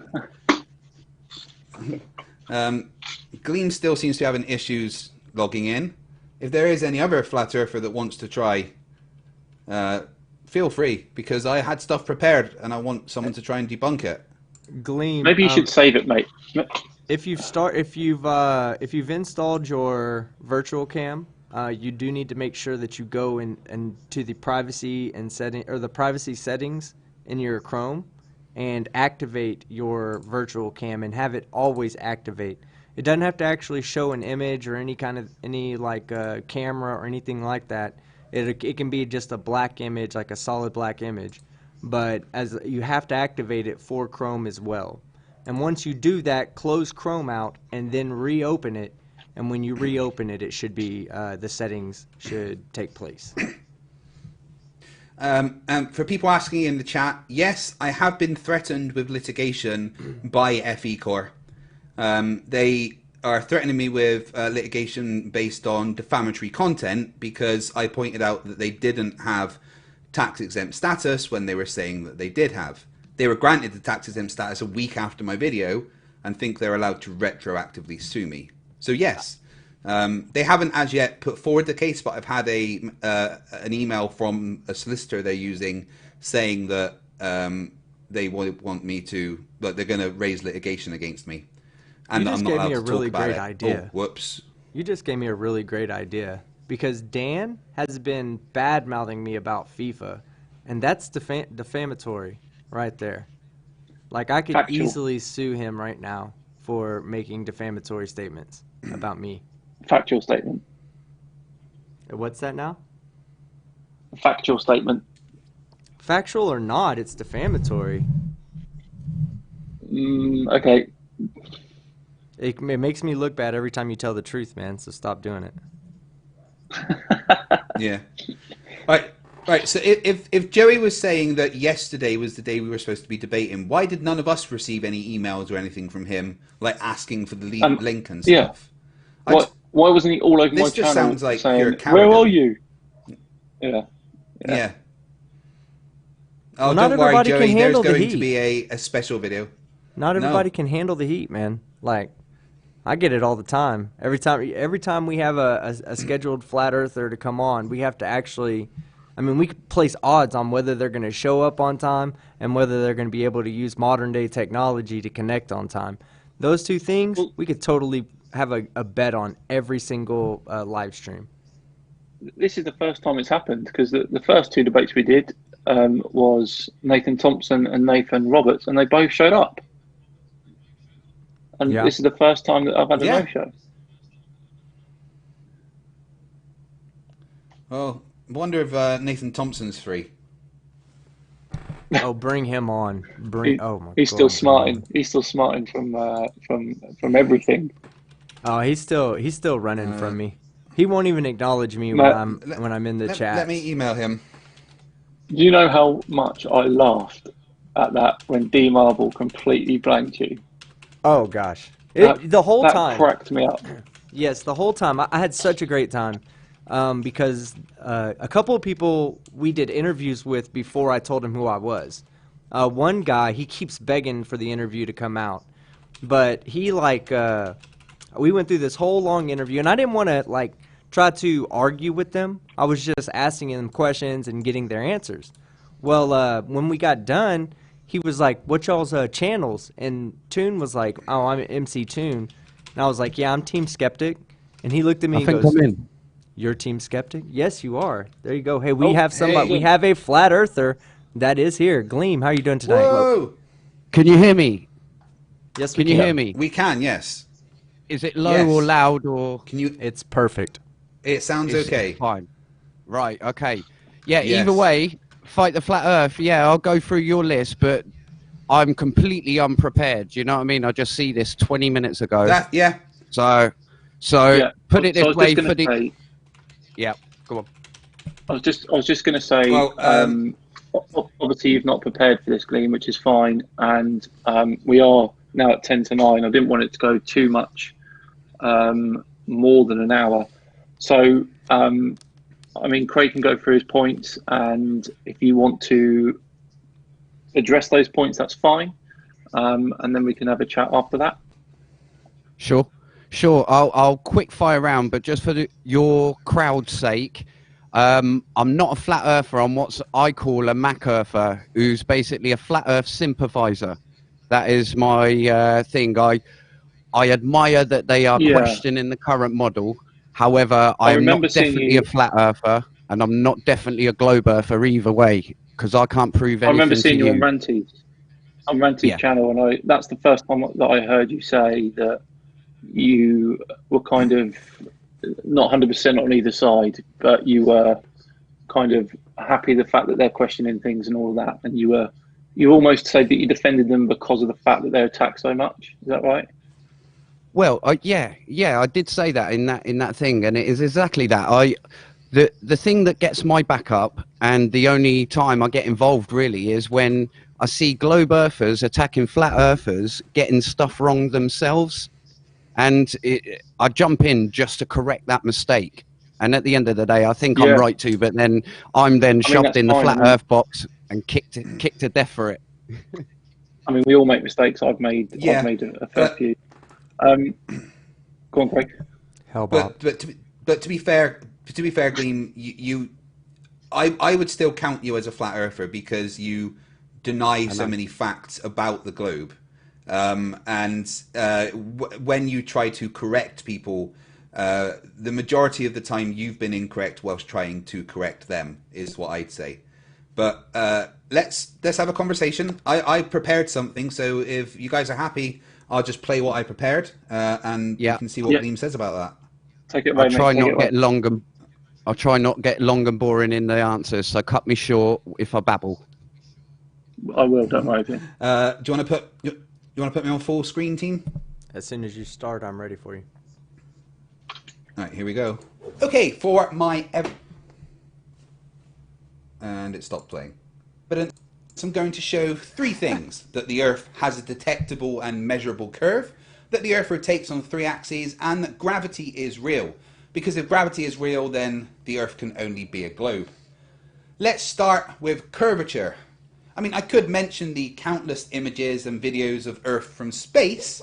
[SPEAKER 2] Gleam still seems to be having issues logging in. If there is any other flat earther that wants to try, feel free, because I had stuff prepared and I want someone to try and debunk it.
[SPEAKER 3] Gleam.
[SPEAKER 1] Maybe you should save it, mate.
[SPEAKER 3] If you've installed your virtual cam, you do need to make sure that you go and to the privacy settings in your Chrome and activate your virtual cam and have it always activate. It doesn't have to actually show an image or any camera or anything like that. It can be just a black image, like a solid black image, but as you have to activate it for Chrome as well. And once you do that, close Chrome out and then reopen it. And when you reopen it, it should be the settings should take place.
[SPEAKER 2] For people asking in the chat, yes, I have been threatened with litigation by FE Corps. They are threatening me with litigation based on defamatory content because I pointed out that they didn't have tax-exempt status when they were saying that they did have. They were granted the tax-exempt status a week after my video and think they're allowed to retroactively sue me. So yes, they haven't as yet put forward the case, but I've had an email from a solicitor they're using saying that they want me to, that they're going to raise litigation against me. And
[SPEAKER 3] you just gave me a really great idea.
[SPEAKER 2] Oh, whoops.
[SPEAKER 3] You just gave me a really great idea because Dan has been bad-mouthing me about FIFA, and that's defamatory right there. Like, I could easily sue him right now for making defamatory statements about me.
[SPEAKER 1] Factual statement.
[SPEAKER 3] What's that now?
[SPEAKER 1] Factual statement.
[SPEAKER 3] Factual or not, it's defamatory.
[SPEAKER 1] Okay.
[SPEAKER 3] It makes me look bad every time you tell the truth, man, so stop doing it.
[SPEAKER 2] Yeah. Right, so if Joey was saying that yesterday was the day we were supposed to be debating, why did none of us receive any emails or anything from him, like asking for the link and stuff?
[SPEAKER 1] Yeah. Why wasn't he all over my channel?
[SPEAKER 2] This just sounds like
[SPEAKER 1] saying,
[SPEAKER 2] pure
[SPEAKER 1] where are you? Yeah.
[SPEAKER 2] Oh, don't worry, Joey, there's going to be a special video.
[SPEAKER 3] Not everybody can handle the heat, man. Like, I get it all the time. Every time we have a scheduled flat earther to come on, we have to actually, I mean, we could place odds on whether they're going to show up on time and whether they're going to be able to use modern day technology to connect on time. Those two things, we could totally have a bet on every single live stream.
[SPEAKER 1] This is the first time it's happened because the first two debates we did was Nathan Thompson and Nathan Roberts, and they both showed up. And this is the first time that I've had a no-show.
[SPEAKER 2] Well, I wonder if Nathan Thompson's free.
[SPEAKER 3] Oh, bring him on!
[SPEAKER 1] He's still smarting. He's still smarting from everything.
[SPEAKER 3] Oh, he's still running from me. He won't even acknowledge me when I'm in the chat.
[SPEAKER 2] Let me email him.
[SPEAKER 1] Do you know how much I laughed at that when D Marble completely blanked you?
[SPEAKER 3] Oh gosh, the whole time
[SPEAKER 1] that cracked me up.
[SPEAKER 3] Yes, the whole time I had such a great time because a couple of people we did interviews with before I told him who I was. One guy, he keeps begging for the interview to come out, but he we went through this whole long interview, and I didn't want to try to argue with them. I was just asking them questions and getting their answers. Well, when we got done, he was like, "What y'all's channels?" And Toon was like, "Oh, I'm MC Toon." And I was like, "Yeah, I'm Team Skeptic." And he looked at me and goes, "You're Team Skeptic?" "Yes, you are." There you go. Hey, we have somebody. We have a flat earther that is here. Gleam, how are you doing tonight?
[SPEAKER 2] Whoa!
[SPEAKER 4] Can you hear me?
[SPEAKER 3] Yes,
[SPEAKER 4] can you hear me?
[SPEAKER 2] We can, yes.
[SPEAKER 4] Is it low or loud or?
[SPEAKER 2] Can you?
[SPEAKER 3] It's perfect.
[SPEAKER 2] It sounds okay.
[SPEAKER 4] Fine. Right. Okay. Yeah.
[SPEAKER 2] Yes.
[SPEAKER 4] Either way, fight the flat Earth. Yeah, I'll go through your list, but I'm completely unprepared. You know what I mean? I just see this 20 minutes ago. So
[SPEAKER 1] Yeah.
[SPEAKER 4] put it
[SPEAKER 1] So I
[SPEAKER 4] this
[SPEAKER 1] was
[SPEAKER 4] way
[SPEAKER 1] just
[SPEAKER 4] for
[SPEAKER 1] going to
[SPEAKER 4] the.
[SPEAKER 1] say.
[SPEAKER 4] Yeah. Go on.
[SPEAKER 1] I was just going to say.
[SPEAKER 2] Well,
[SPEAKER 1] obviously, you've not prepared for this, Gleam, which is fine, and we are now at 10 to 9. I didn't want it to go too much more than an hour. So, I mean, Craig can go through his points, and if you want to address those points, that's fine, and then we can have a chat after that.
[SPEAKER 4] Sure. I'll quick fire around, but just for your crowd's sake, I'm not a flat earther. I'm what I call a Mac earther, who's basically a flat Earth sympathizer. That is my thing. I admire that they are questioning the current model. However, I am not definitely a flat earther, and I'm not definitely a globe earther either way, because I can't prove anything. I
[SPEAKER 1] remember seeing you on Ranty's channel, and that's the first time that I heard you say that you were kind of not 100% on either side, but you were kind of happy the fact that they're questioning things and all of that, and you almost said that you defended them because of the fact that they're attacked so much. Is that right?
[SPEAKER 4] Well, yeah, I did say that in that thing, and it is exactly that. The thing that gets my back up, and the only time I get involved really, is when I see globe earthers attacking flat earthers, getting stuff wrong themselves. And I jump in just to correct that mistake. And at the end of the day, I think I'm right to, but then I'm shoved in the flat Earth box and kicked to death for it.
[SPEAKER 1] I mean, we all make mistakes. I've made a fair few. Go on, Craig.
[SPEAKER 3] Hell, Bob.
[SPEAKER 2] But to be fair, Gleam, I would still count you as a flat earther because you deny so many facts about the globe. When you try to correct people, the majority of the time you've been incorrect whilst trying to correct them, is what I'd say. But let's have a conversation. I prepared something, so if you guys are happy, I'll just play what I prepared, and you can see what Liam says about that.
[SPEAKER 1] Take it away,
[SPEAKER 4] I'll try not get long and boring in the answers, so cut me short if I babble.
[SPEAKER 1] I will, don't worry.
[SPEAKER 2] Do you want to put me on full screen, team?
[SPEAKER 3] As soon as you start, I'm ready for you.
[SPEAKER 2] All right, here we go. Okay, for my... And it stopped playing. But I'm going to show 3 things. That the Earth has a detectable and measurable curve, that the Earth rotates on 3 axes, and that gravity is real. Because if gravity is real, then the Earth can only be a globe. Let's start with curvature. I mean, I could mention the countless images and videos of Earth from space.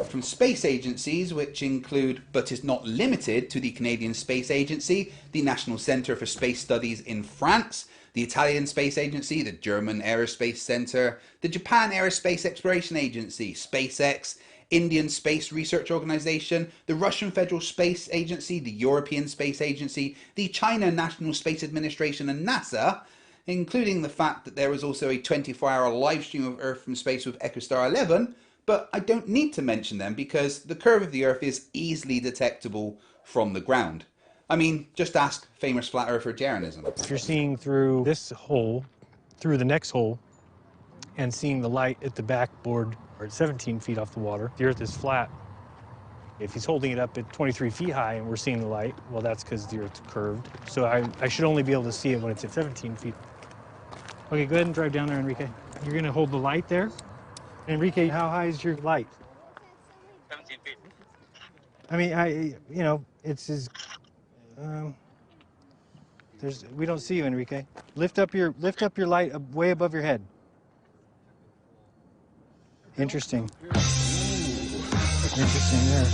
[SPEAKER 2] From space agencies, which include, but is not limited to, the Canadian Space Agency, the National Centre for Space Studies in France, the Italian Space Agency, the German Aerospace Centre, the Japan Aerospace Exploration Agency, SpaceX, Indian Space Research Organization, the Russian Federal Space Agency, the European Space Agency, the China National Space Administration, and NASA, including the fact that there was also a 24-hour live stream of Earth from space with EchoStar 11, but I don't need to mention them because the curve of the Earth is easily detectable from the ground. I mean, just ask famous flat earther Jaronism.
[SPEAKER 5] If you're seeing through this hole, through the next hole, and seeing the light at the backboard or at 17 feet off the water, the Earth is flat. If he's holding it up at 23 feet high and we're seeing the light, well, that's because the Earth's curved. So I should only be able to see it when it's at 17 feet. Okay, go ahead and drive down there, Enrique. You're going to hold the light there. Enrique, how high is your light?
[SPEAKER 6] 17 feet.
[SPEAKER 5] I mean, it's as... we don't see you, Enrique. Lift up your light way above your head. Interesting. Interesting there.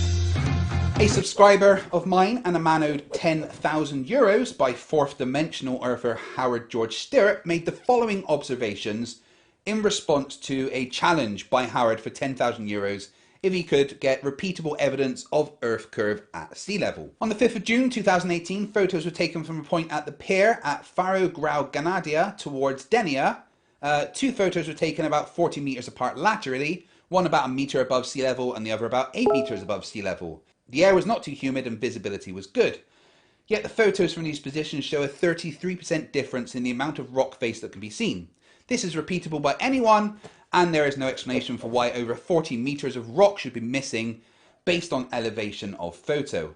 [SPEAKER 2] A subscriber of mine and a man owed €10,000 by fourth dimensional earther Howard George Stirrup made the following observations in response to a challenge by Howard for €10,000 if he could get repeatable evidence of Earth curve at sea level. On the 5th of June 2018, photos were taken from a point at the pier at Faro Grau Ganadia towards Denia, Two photos were taken about 40 metres apart laterally, one about a metre above sea level and the other about 8 metres above sea level. The air was not too humid and visibility was good. Yet the photos from these positions show a 33% difference in the amount of rock face that can be seen. This is repeatable by anyone, and there is no explanation for why over 40 metres of rock should be missing based on elevation of photo.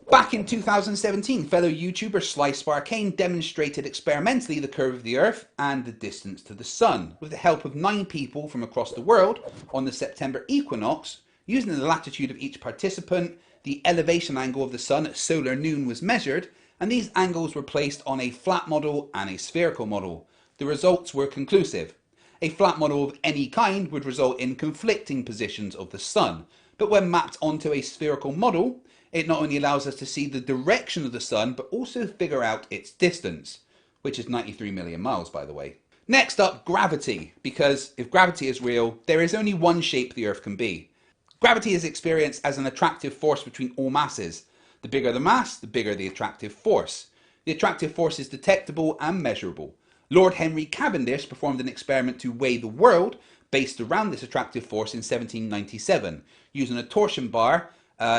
[SPEAKER 2] Back in 2017, fellow YouTuber Slice Sparkane demonstrated experimentally the curve of the Earth and the distance to the Sun with the help of 9 people from across the world on the September equinox. Using the latitude of each participant, the elevation angle of the Sun at solar noon was measured, and these angles were placed on a flat model and a spherical model. The results were conclusive. A flat model of any kind would result in conflicting positions of the Sun, but when mapped onto a spherical model, it not only allows us to see the direction of the Sun, but also figure out its distance, which is 93 million miles, by the way. Next up, gravity, because if gravity is real, there is only one shape the Earth can be. Gravity is experienced as an attractive force between all masses. The bigger the mass, the bigger the attractive force. The attractive force is detectable and measurable. Lord Henry Cavendish performed an experiment to weigh the world based around this attractive force in 1797. Using a torsion bar,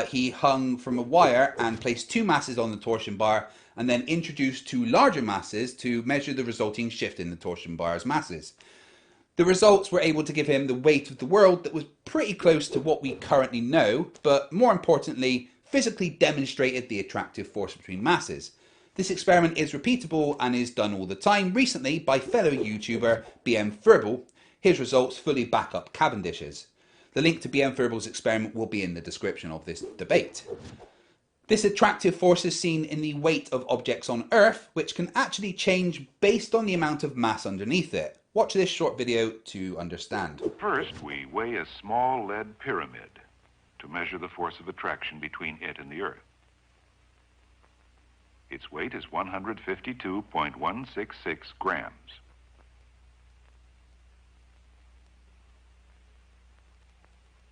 [SPEAKER 2] he hung from a wire and placed 2 masses on the torsion bar and then introduced 2 larger masses to measure the resulting shift in the torsion bar's masses. The results were able to give him the weight of the world that was pretty close to what we currently know, but more importantly, physically demonstrated the attractive force between masses. This experiment is repeatable and is done all the time, recently by fellow YouTuber BM Furball. His results fully back up Cavendish's. The link to BM Furball's experiment will be in the description of this debate. This attractive force is seen in the weight of objects on Earth, which can actually change based on the amount of mass underneath it. Watch this short video to understand.
[SPEAKER 7] First, we weigh a small lead pyramid to measure the force of attraction between it and the Earth. Its weight is 152.166 grams.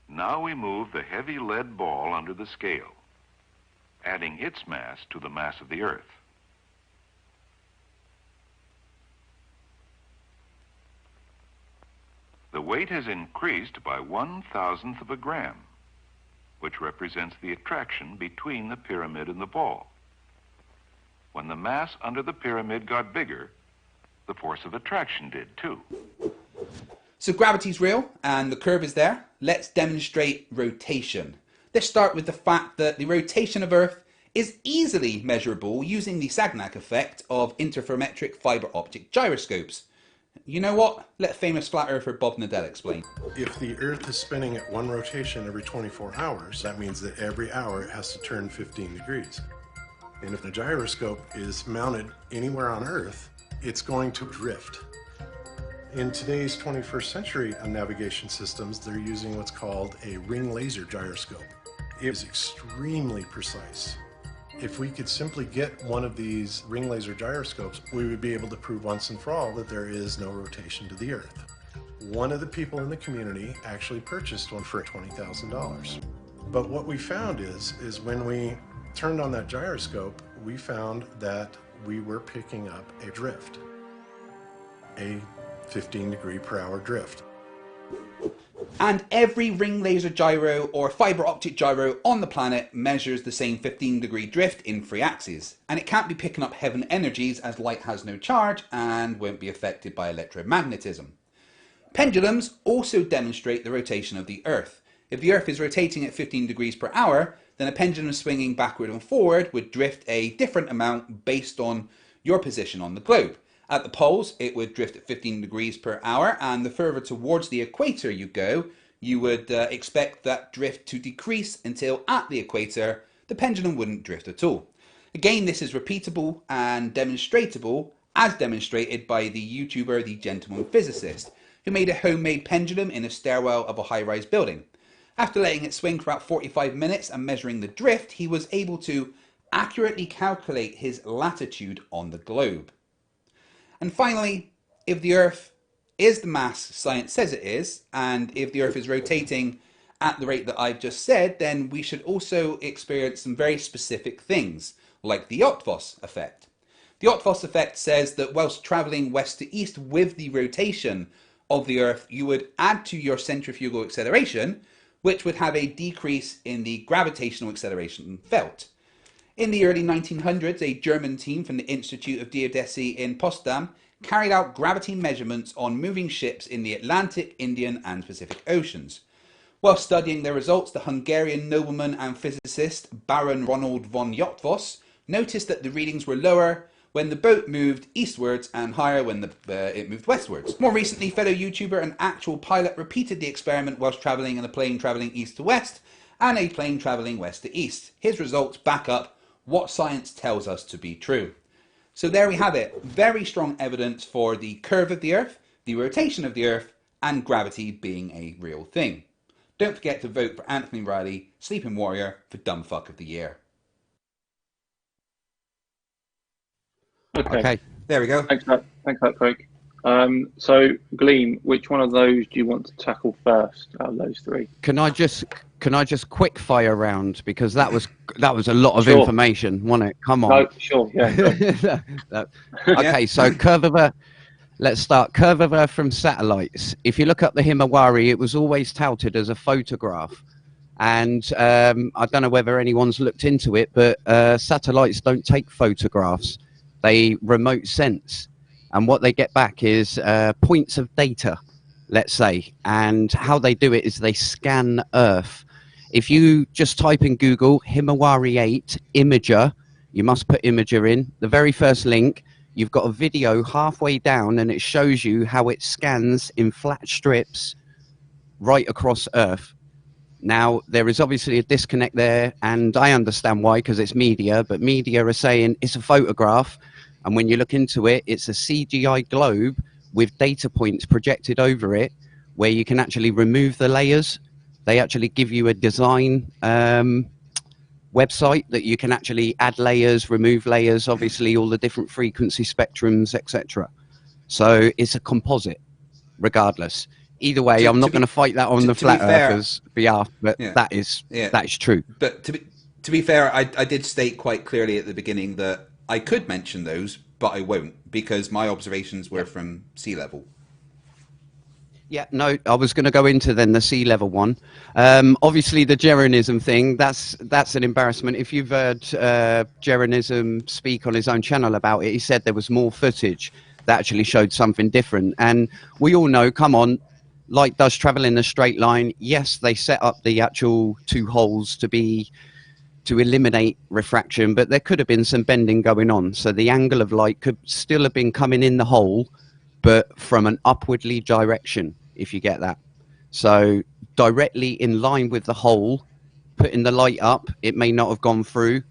[SPEAKER 7] Now we move the heavy lead ball under the scale, adding its mass to the mass of the Earth. The weight has increased by 1/1000th of a gram, which represents the attraction between the pyramid and the ball. When the mass under the pyramid got bigger, the force of attraction did too.
[SPEAKER 2] So gravity's real and the curve is there. Let's demonstrate rotation. Let's start with the fact that the rotation of Earth is easily measurable using the Sagnac effect of interferometric fiber optic gyroscopes. You know what? Let famous flat earther Bob Nadell explain.
[SPEAKER 8] If the Earth is spinning at one rotation every 24 hours, that means that every hour it has to turn 15 degrees. And if the gyroscope is mounted anywhere on Earth, it's going to drift. In today's 21st century navigation systems, they're using what's called a ring laser gyroscope. It is extremely precise. If we could simply get one of these ring laser gyroscopes, we would be able to prove once and for all that there is no rotation to the Earth. One of the people in the community actually purchased one for $20,000. But what we found is when we turned on that gyroscope, we found that we were picking up a drift, a 15-degree-per-hour drift.
[SPEAKER 2] And every ring laser gyro or fiber optic gyro on the planet measures the same 15-degree drift in 3 axes. And it can't be picking up heaven energies as light has no charge and won't be affected by electromagnetism. Pendulums also demonstrate the rotation of the Earth. If the Earth is rotating at 15 degrees per hour, then a pendulum swinging backward and forward would drift a different amount based on your position on the globe. At the poles, it would drift at 15 degrees per hour, and the further towards the equator you go, you would expect that drift to decrease until at the equator, the pendulum wouldn't drift at all. Again, this is repeatable and demonstratable, as demonstrated by the YouTuber The Gentleman Physicist, who made a homemade pendulum in a stairwell of a high-rise building. After letting it swing for about 45 minutes and measuring the drift, he was able to accurately calculate his latitude on the globe. And finally, if the Earth is the mass science says it is, and if the Earth is rotating at the rate that I've just said, then we should also experience some very specific things, like the Yotvos effect. The Ottfoss effect says that whilst travelling west to east with the rotation of the Earth, you would add to your centrifugal acceleration, which would have a decrease in the gravitational acceleration felt. In the early 1900s, a German team from the Institute of Geodesy in Potsdam carried out gravity measurements on moving ships in the Atlantic, Indian, and Pacific Oceans. While studying their results, the Hungarian nobleman and physicist Baron Ronald von Ottfoss noticed that the readings were lower when the boat moved eastwards and higher when it moved westwards. More recently, fellow YouTuber and actual pilot repeated the experiment whilst travelling in a plane travelling east to west and a plane travelling west to east. His results back up what science tells us to be true. So there we have it. Very strong evidence for the curve of the Earth, the rotation of the Earth, and gravity being a real thing. Don't forget to vote for Anthony Riley, Sleeping Warrior, for Dumb Fuck of the Year.
[SPEAKER 1] Okay.
[SPEAKER 2] There we go.
[SPEAKER 1] Thanks for that, Craig. So, Gleam, which one of those do you want to tackle first out of those three?
[SPEAKER 4] Can I just quick fire round, because that was a lot of
[SPEAKER 1] Sure.
[SPEAKER 4] information, wasn't it? Come on.
[SPEAKER 1] No, sure, yeah.
[SPEAKER 4] Okay, so curve of Earth. Let's start. Curve of Earth from satellites. If you look up the Himawari, it was always touted as a photograph. And I don't know whether anyone's looked into it, but satellites don't take photographs. They remote sense. And what they get back is points of data, let's say. And how they do it is they scan Earth. If you just type in Google Himawari 8 imager, you must put imager in. The very first link, you've got a video halfway down and it shows you how it scans in flat strips right across Earth. Now, there is obviously a disconnect there, and I understand why, because it's media, but media are saying it's a photograph. And when you look into it, it's a CGI globe with data points projected over it where you can actually remove the layers. They actually give you a design website that you can actually add layers, remove layers, obviously all the different frequency spectrums, etc. So it's a composite, regardless. Either way, I'm not going to fight that on the flat earthers behalf, but that is true.
[SPEAKER 2] But to be fair, I did state quite clearly at the beginning that I could mention those, but I won't, because my observations were from sea level.
[SPEAKER 4] Yeah, no, I was going to go into then the sea level one. Obviously, the Geronism thing, that's an embarrassment. If you've heard Geronism speak on his own channel about it, he said there was more footage that actually showed something different. And we all know, come on, light does travel in a straight line. Yes, they set up the actual two holes to eliminate refraction, but there could have been some bending going on. So the angle of light could still have been coming in the hole, but from an upwardly direction, if you get that. So directly in line with the hole, putting the light up, it may not have gone through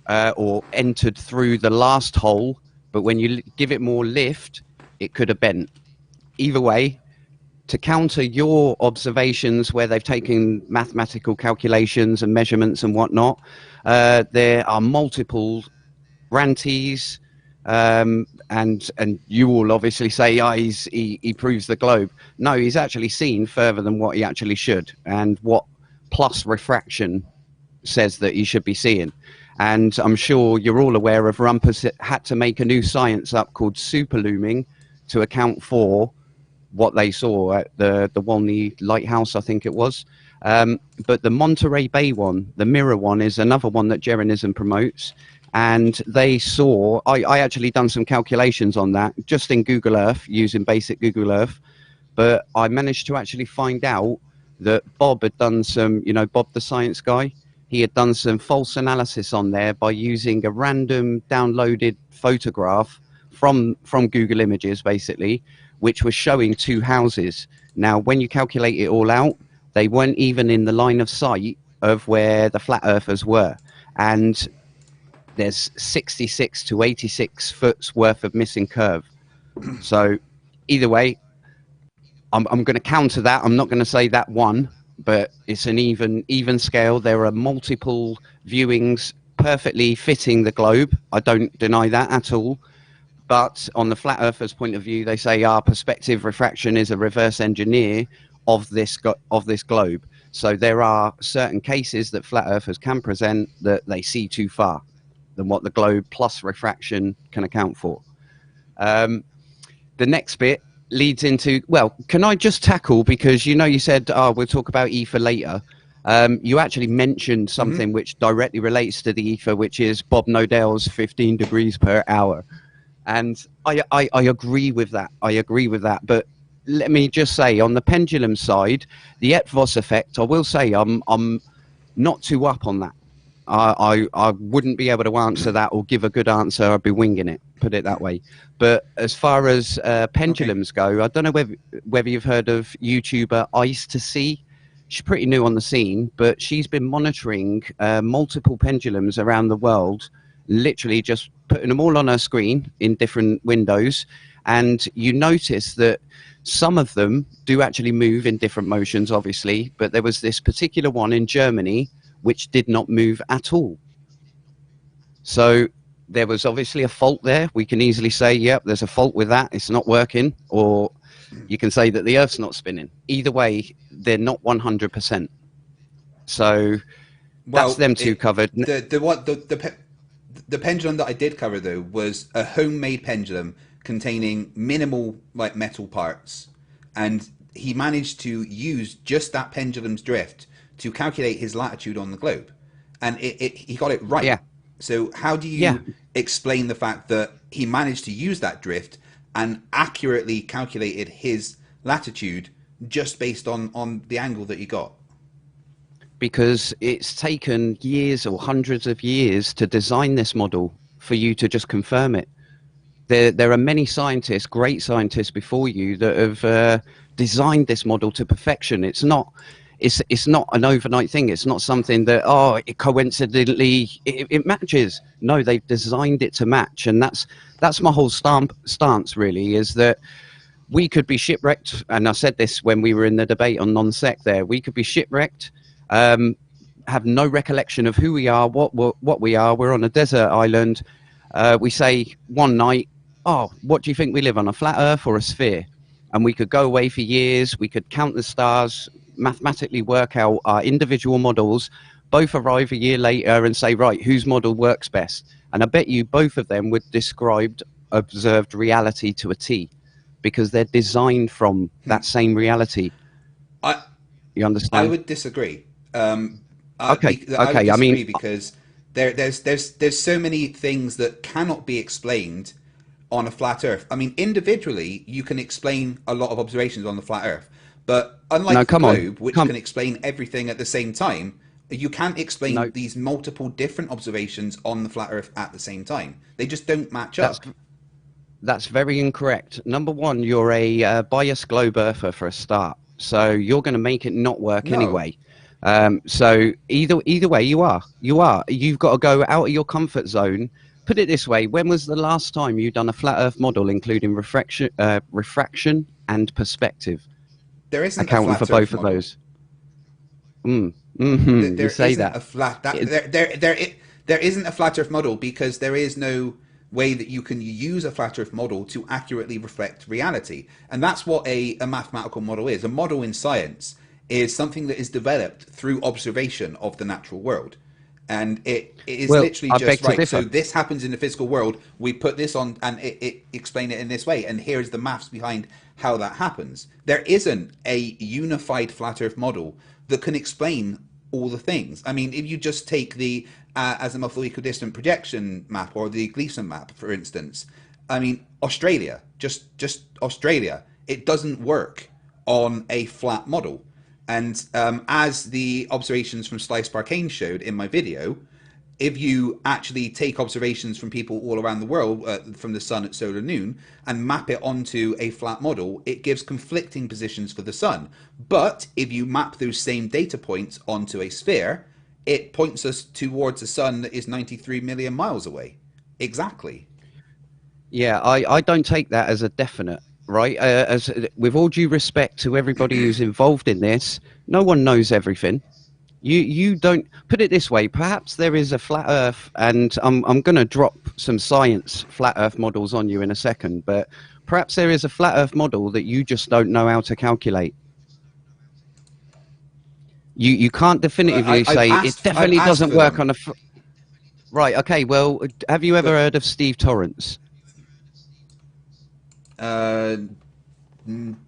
[SPEAKER 4] or entered through the last hole, but when you give it more lift, it could have bent. Either way, to counter your observations where they've taken mathematical calculations and measurements and whatnot, there are multiple ranties, and you all obviously say, he proves the globe. No, he's actually seen further than what he actually should, and what plus refraction says that he should be seeing. And I'm sure you're all aware of Rumpus had to make a new science up called superlooming to account for what they saw at the Walney Lighthouse, I think it was. But the Monterey Bay one, the mirror one, is another one that Geronism promotes. And they saw, I actually done some calculations on that just in Google Earth, using basic Google Earth. But I managed to actually find out that Bob had done some, Bob the science guy, he had done some false analysis on there by using a random downloaded photograph from Google Images, basically, which was showing two houses. Now, when you calculate it all out, they weren't even in the line of sight of where the flat earthers were. And there's 66 to 86 foot's worth of missing curve. So either way, I'm going to counter that. I'm not going to say that one, but it's an even scale. There are multiple viewings perfectly fitting the globe. I don't deny that at all. But on the flat earthers' point of view, they say our perspective refraction is a reverse engineer of this globe. So there are certain cases that flat earthers can present that they see too far. than what the globe plus refraction can account for. The next bit leads into, well, can I just tackle, because you said, we'll talk about ether later. You actually mentioned something which directly relates to the ether, which is Bob Nodell's 15 degrees per hour. And I agree with that. I agree with that. But let me just say, on the pendulum side, the Eötvös effect, I will say I'm not too up on that. I wouldn't be able to answer that or give a good answer. I'd be winging it, put it that way. But as far as pendulums go, I don't know whether you've heard of YouTuber Ice to See. She's pretty new on the scene, but she's been monitoring multiple pendulums around the world, literally just putting them all on her screen in different windows. And you notice that some of them do actually move in different motions, obviously, but there was this particular one in Germany which did not move at all. So there was obviously a fault there. We can easily say, yep, there's a fault with that. It's not working. Or you can say that the Earth's not spinning. Either way, they're not 100%. So that's them two covered.
[SPEAKER 2] The pendulum that I did cover, though, was a homemade pendulum containing minimal metal parts. And he managed to use just that pendulum's drift to calculate his latitude on the globe, and he got it right.
[SPEAKER 4] Yeah.
[SPEAKER 2] So how do you explain the fact that he managed to use that drift and accurately calculated his latitude just based on the angle that he got?
[SPEAKER 4] Because it's taken years or hundreds of years to design this model for you to just confirm it. There are many scientists, great scientists before you, that have designed this model to perfection. It's not an overnight thing. It's not something that, it coincidentally it matches. No, they've designed it to match. And that's my whole stance, really, is that we could be shipwrecked. And I said this when we were in the debate on non-sec there. We could be shipwrecked, have no recollection of who we are, what we are. We're on a desert island. We say one night, what do you think we live on, a flat earth or a sphere? And we could go away for years. We could count the stars, mathematically work out our individual models, both arrive a year later and say, right, whose model works best? And I bet you both of them would describe observed reality to a T, because they're designed from that same reality. You understand?
[SPEAKER 2] I would disagree.
[SPEAKER 4] Okay.
[SPEAKER 2] I would disagree because there's so many things that cannot be explained on a flat Earth. I mean, individually, you can explain a lot of observations on the flat Earth. But unlike the globe, which can explain everything at the same time, you can't explain these multiple different observations on the flat Earth at the same time. They just don't match up.
[SPEAKER 4] That's very incorrect. Number one, you're a biased globe earther for a start. So you're going to make it not work anyway. So either way, you are. You've got to go out of your comfort zone. Put it this way: when was the last time you done a flat Earth model, including refraction and perspective?
[SPEAKER 2] There isn't
[SPEAKER 4] accounting
[SPEAKER 2] a flat
[SPEAKER 4] for both
[SPEAKER 2] Earth
[SPEAKER 4] of
[SPEAKER 2] model.
[SPEAKER 4] those. You say that.
[SPEAKER 2] There isn't a flat Earth model because there is no way that you can use a flat Earth model to accurately reflect reality. And that's what a mathematical model is. A model in science is something that is developed through observation of the natural world. And it is literally just right. So this happens in the physical world. We put this on and it explain it in this way. And here's the maths behind how that happens. There isn't a unified flat Earth model that can explain all the things. I mean, if you just take the azimuthal equidistant projection map or the Gleason map, for instance, I mean, Australia, just Australia, it doesn't work on a flat model. And as the observations from Slice Barcane showed in my video, if you actually take observations from people all around the world from the sun at solar noon and map it onto a flat model, it gives conflicting positions for the sun. But if you map those same data points onto a sphere, it points us towards a sun that is 93 million miles away. Exactly.
[SPEAKER 4] Yeah, I don't take that as a definite. Right, as with all due respect to everybody who's involved in this, no one knows everything. You don't. Put it this way: perhaps there is a flat Earth, and I'm going to drop some science flat Earth models on you in a second. But perhaps there is a flat Earth model that you just don't know how to calculate. You can't definitively say it definitely doesn't work on a. Right. Okay. Well, have you ever heard of Steve Torrance?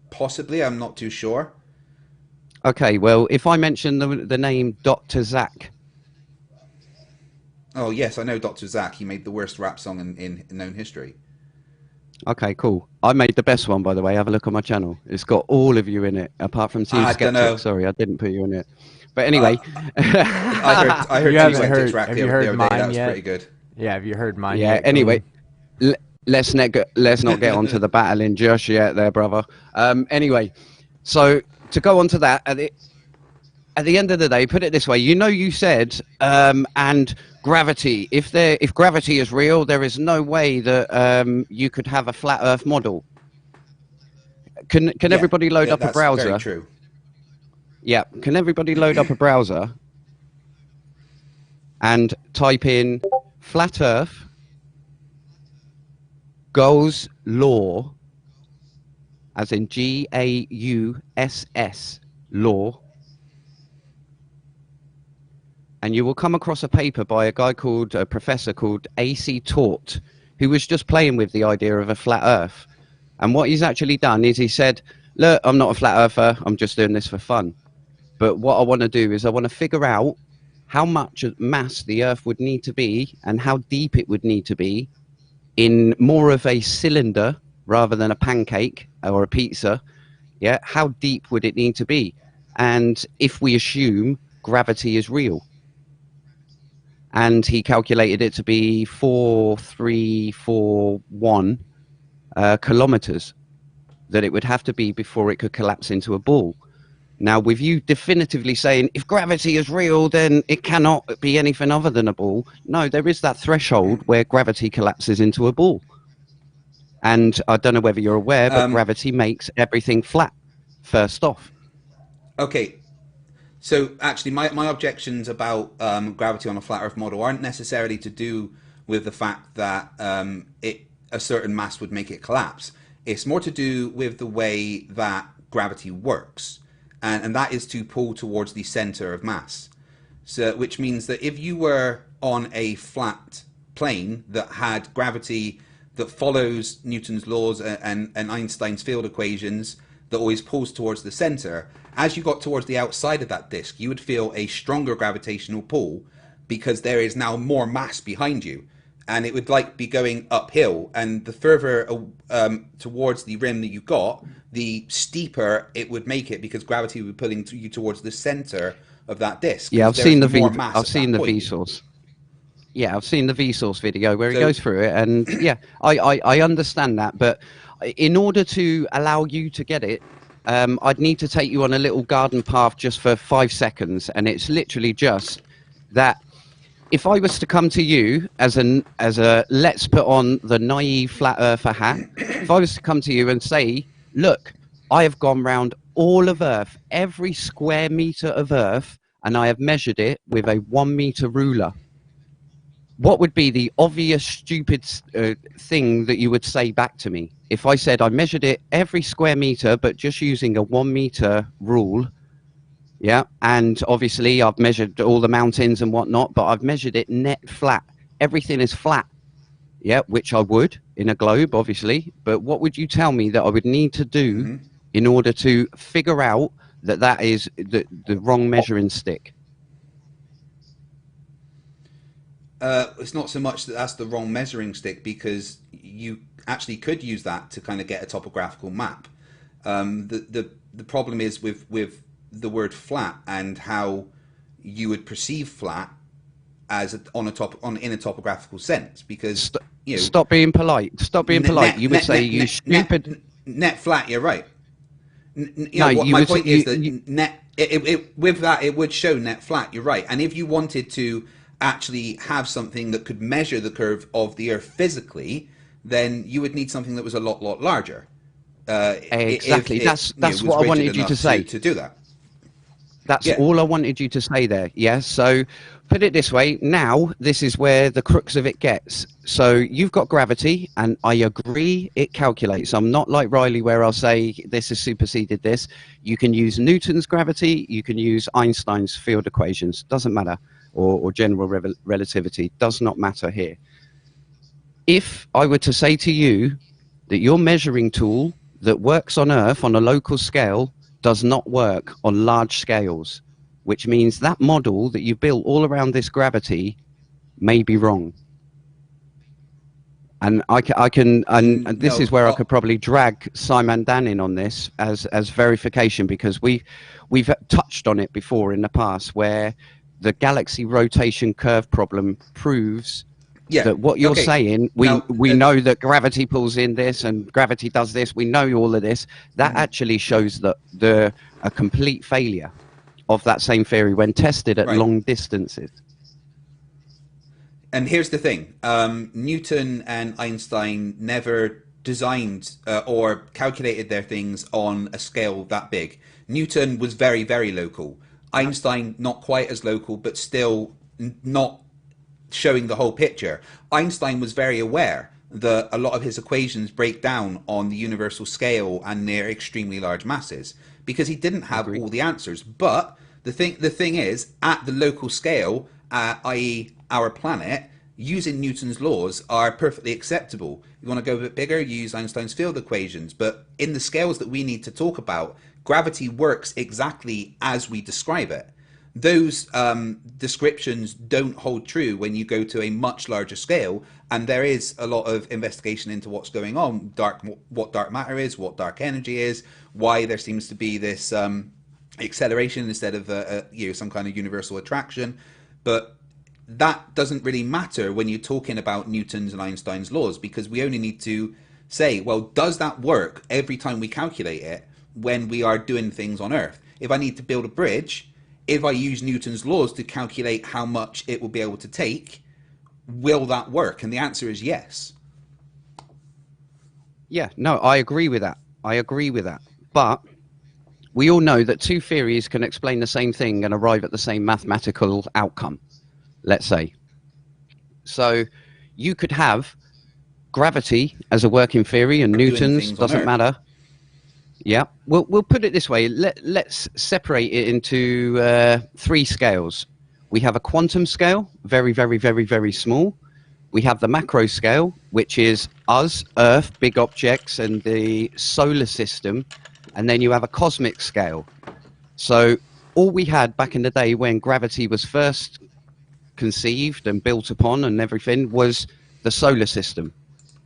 [SPEAKER 2] Possibly. I'm not too sure.
[SPEAKER 4] Okay. Well, if I mention the name Dr. Zach.
[SPEAKER 2] Oh yes, I know Dr. Zach. He made the worst rap song in known history.
[SPEAKER 4] Okay, cool. I made the best one, by the way. Have a look on my channel. It's got all of you in it, apart from Team
[SPEAKER 2] I don't know.
[SPEAKER 4] Skeptic. Sorry, I didn't put you in it. But anyway,
[SPEAKER 2] I heard
[SPEAKER 3] You
[SPEAKER 2] you
[SPEAKER 3] haven't
[SPEAKER 2] went
[SPEAKER 3] heard-
[SPEAKER 2] to track
[SPEAKER 3] have
[SPEAKER 2] the
[SPEAKER 3] you
[SPEAKER 2] other
[SPEAKER 3] heard
[SPEAKER 2] day.
[SPEAKER 3] mine
[SPEAKER 2] That was
[SPEAKER 3] yet?
[SPEAKER 2] pretty good.
[SPEAKER 3] Yeah, have you heard mine
[SPEAKER 4] yeah.
[SPEAKER 3] yet?
[SPEAKER 4] Anyway,
[SPEAKER 3] Goon?
[SPEAKER 4] let's not get onto the battling just yet, there, brother. Anyway, so to go on to that, at the end of the day, put it this way: you said, and gravity. If gravity is real, there is no way that you could have a flat Earth model. Can
[SPEAKER 2] Yeah,
[SPEAKER 4] everybody load up a
[SPEAKER 2] that's
[SPEAKER 4] browser?
[SPEAKER 2] very true.
[SPEAKER 4] Yeah. Can everybody load up a browser and type in flat Earth Gauss law, as in GAUSS law, and you will come across a paper by a professor called A.C. Tort, who was just playing with the idea of a flat Earth. And what he's actually done is he said, look, I'm not a flat earther, I'm just doing this for fun. But what I want to do is I want to figure out how much mass the Earth would need to be and how deep it would need to be in more of a cylinder rather than a pancake or a pizza. Yeah, how deep would it need to be? And if we assume gravity is real. And he calculated it to be 4,341 kilometers that it would have to be before it could collapse into a ball. Now, with you definitively saying if gravity is real, then it cannot be anything other than a ball. No, there is that threshold where gravity collapses into a ball. And I don't know whether you're aware, but gravity makes everything flat, first off.
[SPEAKER 2] Okay. So actually, my objections about gravity on a flat Earth model aren't necessarily to do with the fact that a certain mass would make it collapse. It's more to do with the way that gravity works, and that is to pull towards the center of mass. So, which means that if you were on a flat plane that had gravity that follows Newton's laws and Einstein's field equations that always pulls towards the center, as you got towards the outside of that disk, you would feel a stronger gravitational pull because there is now more mass behind you. And it would like be going uphill, and the further towards the rim that you got, the steeper it would make it because gravity would be pulling you towards the center of that disk.
[SPEAKER 4] Yeah, I've seen the
[SPEAKER 2] Vsauce.
[SPEAKER 4] Yeah, I've seen the Vsauce video where it goes through it, and yeah, I understand that. But in order to allow you to get it, I'd need to take you on a little garden path just for 5 seconds, and it's literally just that. If I was to come to you as a let's put on the naive flat earther hat, if I was to come to you and say, look, I have gone round all of Earth, every square meter of Earth, and I have measured it with a 1 meter ruler, what would be the obvious stupid thing that you would say back to me? If I said I measured it every square meter, but just using a 1 meter rule. Yeah, and obviously I've measured all the mountains and whatnot, but I've measured it net flat. Everything is flat. Yeah, which I would in a globe, obviously. But what would you tell me that I would need to do in order to figure out that that is the wrong measuring stick?
[SPEAKER 2] It's not so much that that's the wrong measuring stick, because you actually could use that to kind of get a topographical map. The problem is with the word flat and how you would perceive flat as in a topographical sense, because
[SPEAKER 4] stop being polite. Stop being polite. You would say you stupid.
[SPEAKER 2] Net flat. You're right. My point is that with that it would show net flat. You're right. And if you wanted to actually have something that could measure the curve of the Earth physically, then you would need something that was a lot larger.
[SPEAKER 4] Exactly. That's what I wanted you to say.
[SPEAKER 2] To do that.
[SPEAKER 4] That's all I wanted you to say there. Yeah. So put it this way. Now, this is where the crux of it gets. So you've got gravity, and I agree it calculates. I'm not like Riley where I'll say this has superseded this. You can use Newton's gravity. You can use Einstein's field equations. Doesn't matter. or general relativity. Does not matter here. If I were to say to you that your measuring tool that works on Earth on a local scale does not work on large scales, which means that model that you built all around this gravity may be wrong. And I can, and this is where I could probably drag Simon Dan in on this as verification, because we've touched on it before in the past, where the galaxy rotation curve problem proves that what you're saying, we know that gravity pulls in this and gravity does this. We know all of this. That actually shows that a complete failure of that same theory when tested at long distances.
[SPEAKER 2] And here's the thing, Newton and Einstein never designed or calculated their things on a scale that big. Newton was very, very local. Einstein, not quite as local, but still not showing the whole picture. Einstein was very aware that a lot of his equations break down on the universal scale and near extremely large masses, because he didn't have all the answers. But the thing is, at the local scale, i.e. our planet, using Newton's laws are perfectly acceptable. You want to go a bit bigger, use Einstein's field equations. But in the scales that we need to talk about, gravity works exactly as we describe it. Those descriptions don't hold true when you go to a much larger scale, and there is a lot of investigation into what's going on, what dark matter is, what dark energy is, why there seems to be this acceleration instead of some kind of universal attraction. But that doesn't really matter when you're talking about Newton's and Einstein's laws, because we only need to say, well, does that work every time we calculate it when we are doing things on Earth? If I need to build a bridge, if I use Newton's laws to calculate how much it will be able to take, will that work? And the answer is yes.
[SPEAKER 4] Yeah, no, I agree with that. But we all know that two theories can explain the same thing and arrive at the same mathematical outcome, let's say. So you could have gravity as a working theory and Newton's, doesn't matter. Yeah, we'll put it this way. Let's separate it into three scales. We have a quantum scale, very, very, very, very small. We have the macro scale, which is us, Earth, big objects, and the solar system. And then you have a cosmic scale. So all we had back in the day when gravity was first conceived and built upon and everything was the solar system.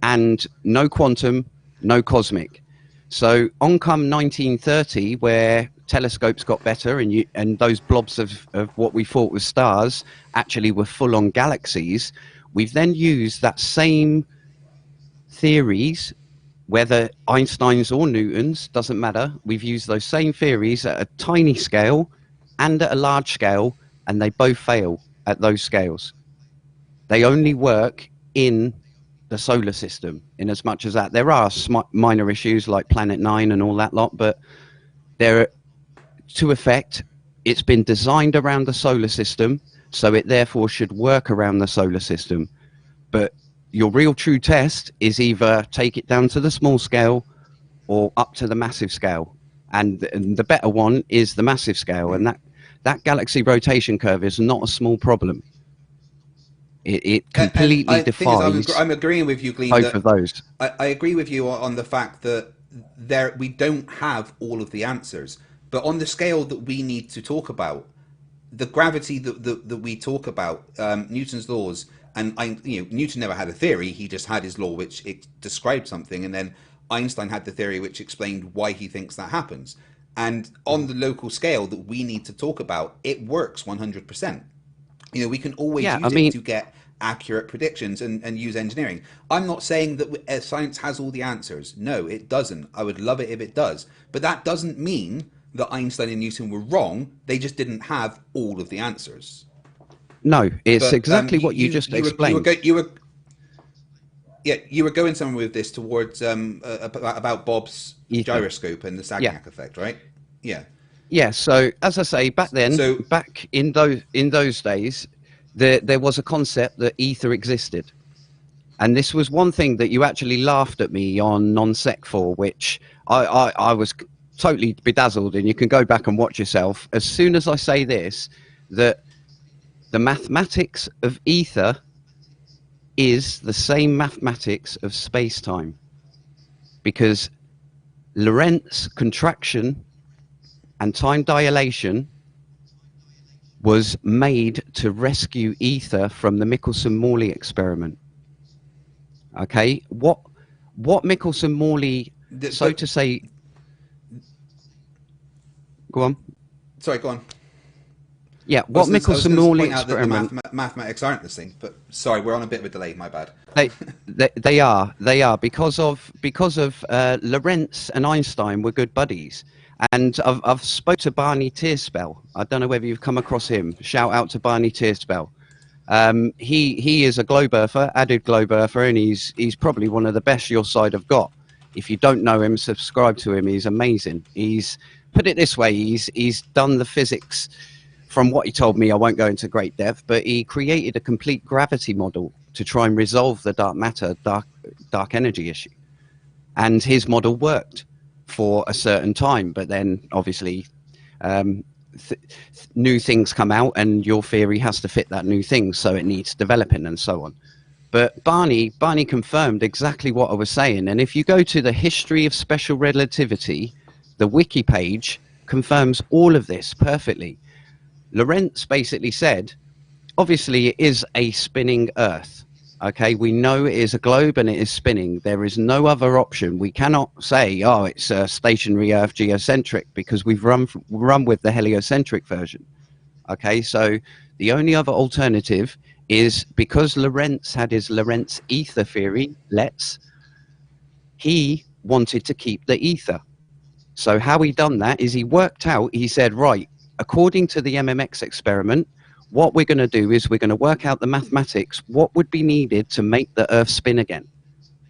[SPEAKER 4] And no quantum, no cosmic. So on come 1930, where telescopes got better and those blobs of what we thought was stars actually were full-on galaxies, we've then used that same theories, whether Einstein's or Newton's, doesn't matter. We've used those same theories at a tiny scale and at a large scale, and they both fail at those scales. They only work in the solar system in as much as that. There are minor issues like Planet 9 and all that lot, but they're to effect, it's been designed around the solar system, so it therefore should work around the solar system. But your real true test is either take it down to the small scale or up to the massive scale. And the better one is the massive scale. And that galaxy rotation curve is not a small problem. It completely defies.
[SPEAKER 2] I'm agreeing with you, Glenn.
[SPEAKER 4] Both of those.
[SPEAKER 2] I agree with you on the fact that we don't have all of the answers, but on the scale that we need to talk about, the gravity that we talk about, Newton's laws, and Newton never had a theory; he just had his law, which it described something, and then Einstein had the theory which explained why he thinks that happens. And on the local scale that we need to talk about, it works 100%. We can always use it to get accurate predictions and use engineering. I'm not saying that science has all the answers. No, it doesn't. I would love it if it does. But that doesn't mean that Einstein and Newton were wrong. They just didn't have all of the answers.
[SPEAKER 4] No, it's exactly what you just explained.
[SPEAKER 2] You were going somewhere with this towards about Bob's gyroscope and the Sagnac effect, right? Yeah.
[SPEAKER 4] Yeah, so as I say, back then, back in those days, there was a concept that ether existed. And this was one thing that you actually laughed at me on non-sec for, which I was totally bedazzled, and you can go back and watch yourself. As soon as I say this, that The mathematics of ether is the same mathematics of space-time, because Lorentz contraction and time dilation was made to rescue ether from the Michelson-Morley experiment. Okay, what Michelson-Morley, so to say, go on.
[SPEAKER 2] Sorry, go on.
[SPEAKER 4] Yeah, what Michelson-Morley experiment?
[SPEAKER 2] The mathematics aren't the same, but sorry, we're on a bit of a delay. My bad.
[SPEAKER 4] They are because of Lorentz and Einstein were good buddies, and I've spoke to Barney Tierspell. I don't know whether you've come across him. Shout out to Barney Tierspell. He is a globe earther, added globe earther, and he's probably one of the best your side have got. If you don't know him, subscribe to him. He's amazing. He's, put it this way, he's done the physics. From what he told me, I won't go into great depth, but he created a complete gravity model to try and resolve the dark matter, dark energy issue. And his model worked for a certain time, but then obviously new things come out and your theory has to fit that new thing, so it needs developing and so on. But Barney confirmed exactly what I was saying. And if you go to the history of special relativity, the wiki page confirms all of this perfectly. Lorentz basically said, obviously it is a spinning Earth. Okay, we know it is a globe and it is spinning. There is no other option. We cannot say, oh, it's a stationary Earth geocentric, because we've run with the heliocentric version. Okay, so the only other alternative is, because Lorentz had his Lorentz ether theory, he wanted to keep the ether. So how he done that is he worked out, he said, right, according to the MMX experiment, what we're going to do is we're going to work out the mathematics, what would be needed to make the Earth spin again.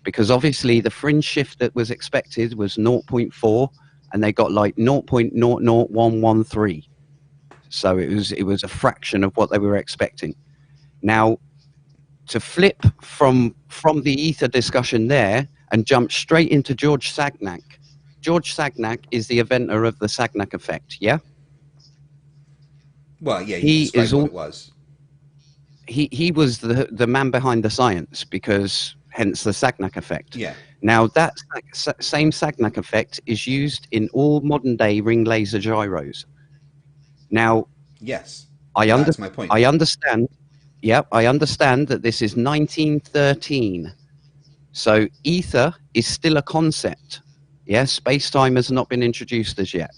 [SPEAKER 4] Because obviously the fringe shift that was expected was 0.4, and they got like 0.00113. So it was a fraction of what they were expecting. Now, to flip from the ether discussion there and jump straight into George Sagnac. George Sagnac is the inventor of the Sagnac effect, yeah?
[SPEAKER 2] Well, yeah, he described what it was.
[SPEAKER 4] He was the man behind the science, because hence the Sagnac effect.
[SPEAKER 2] Yeah.
[SPEAKER 4] Now, that same Sagnac effect is used in all modern-day ring laser gyros. Now,
[SPEAKER 2] yes,
[SPEAKER 4] that's my point. I understand. Yeah, I understand that this is 1913. So ether is still a concept. Yes, space-time has not been introduced as yet.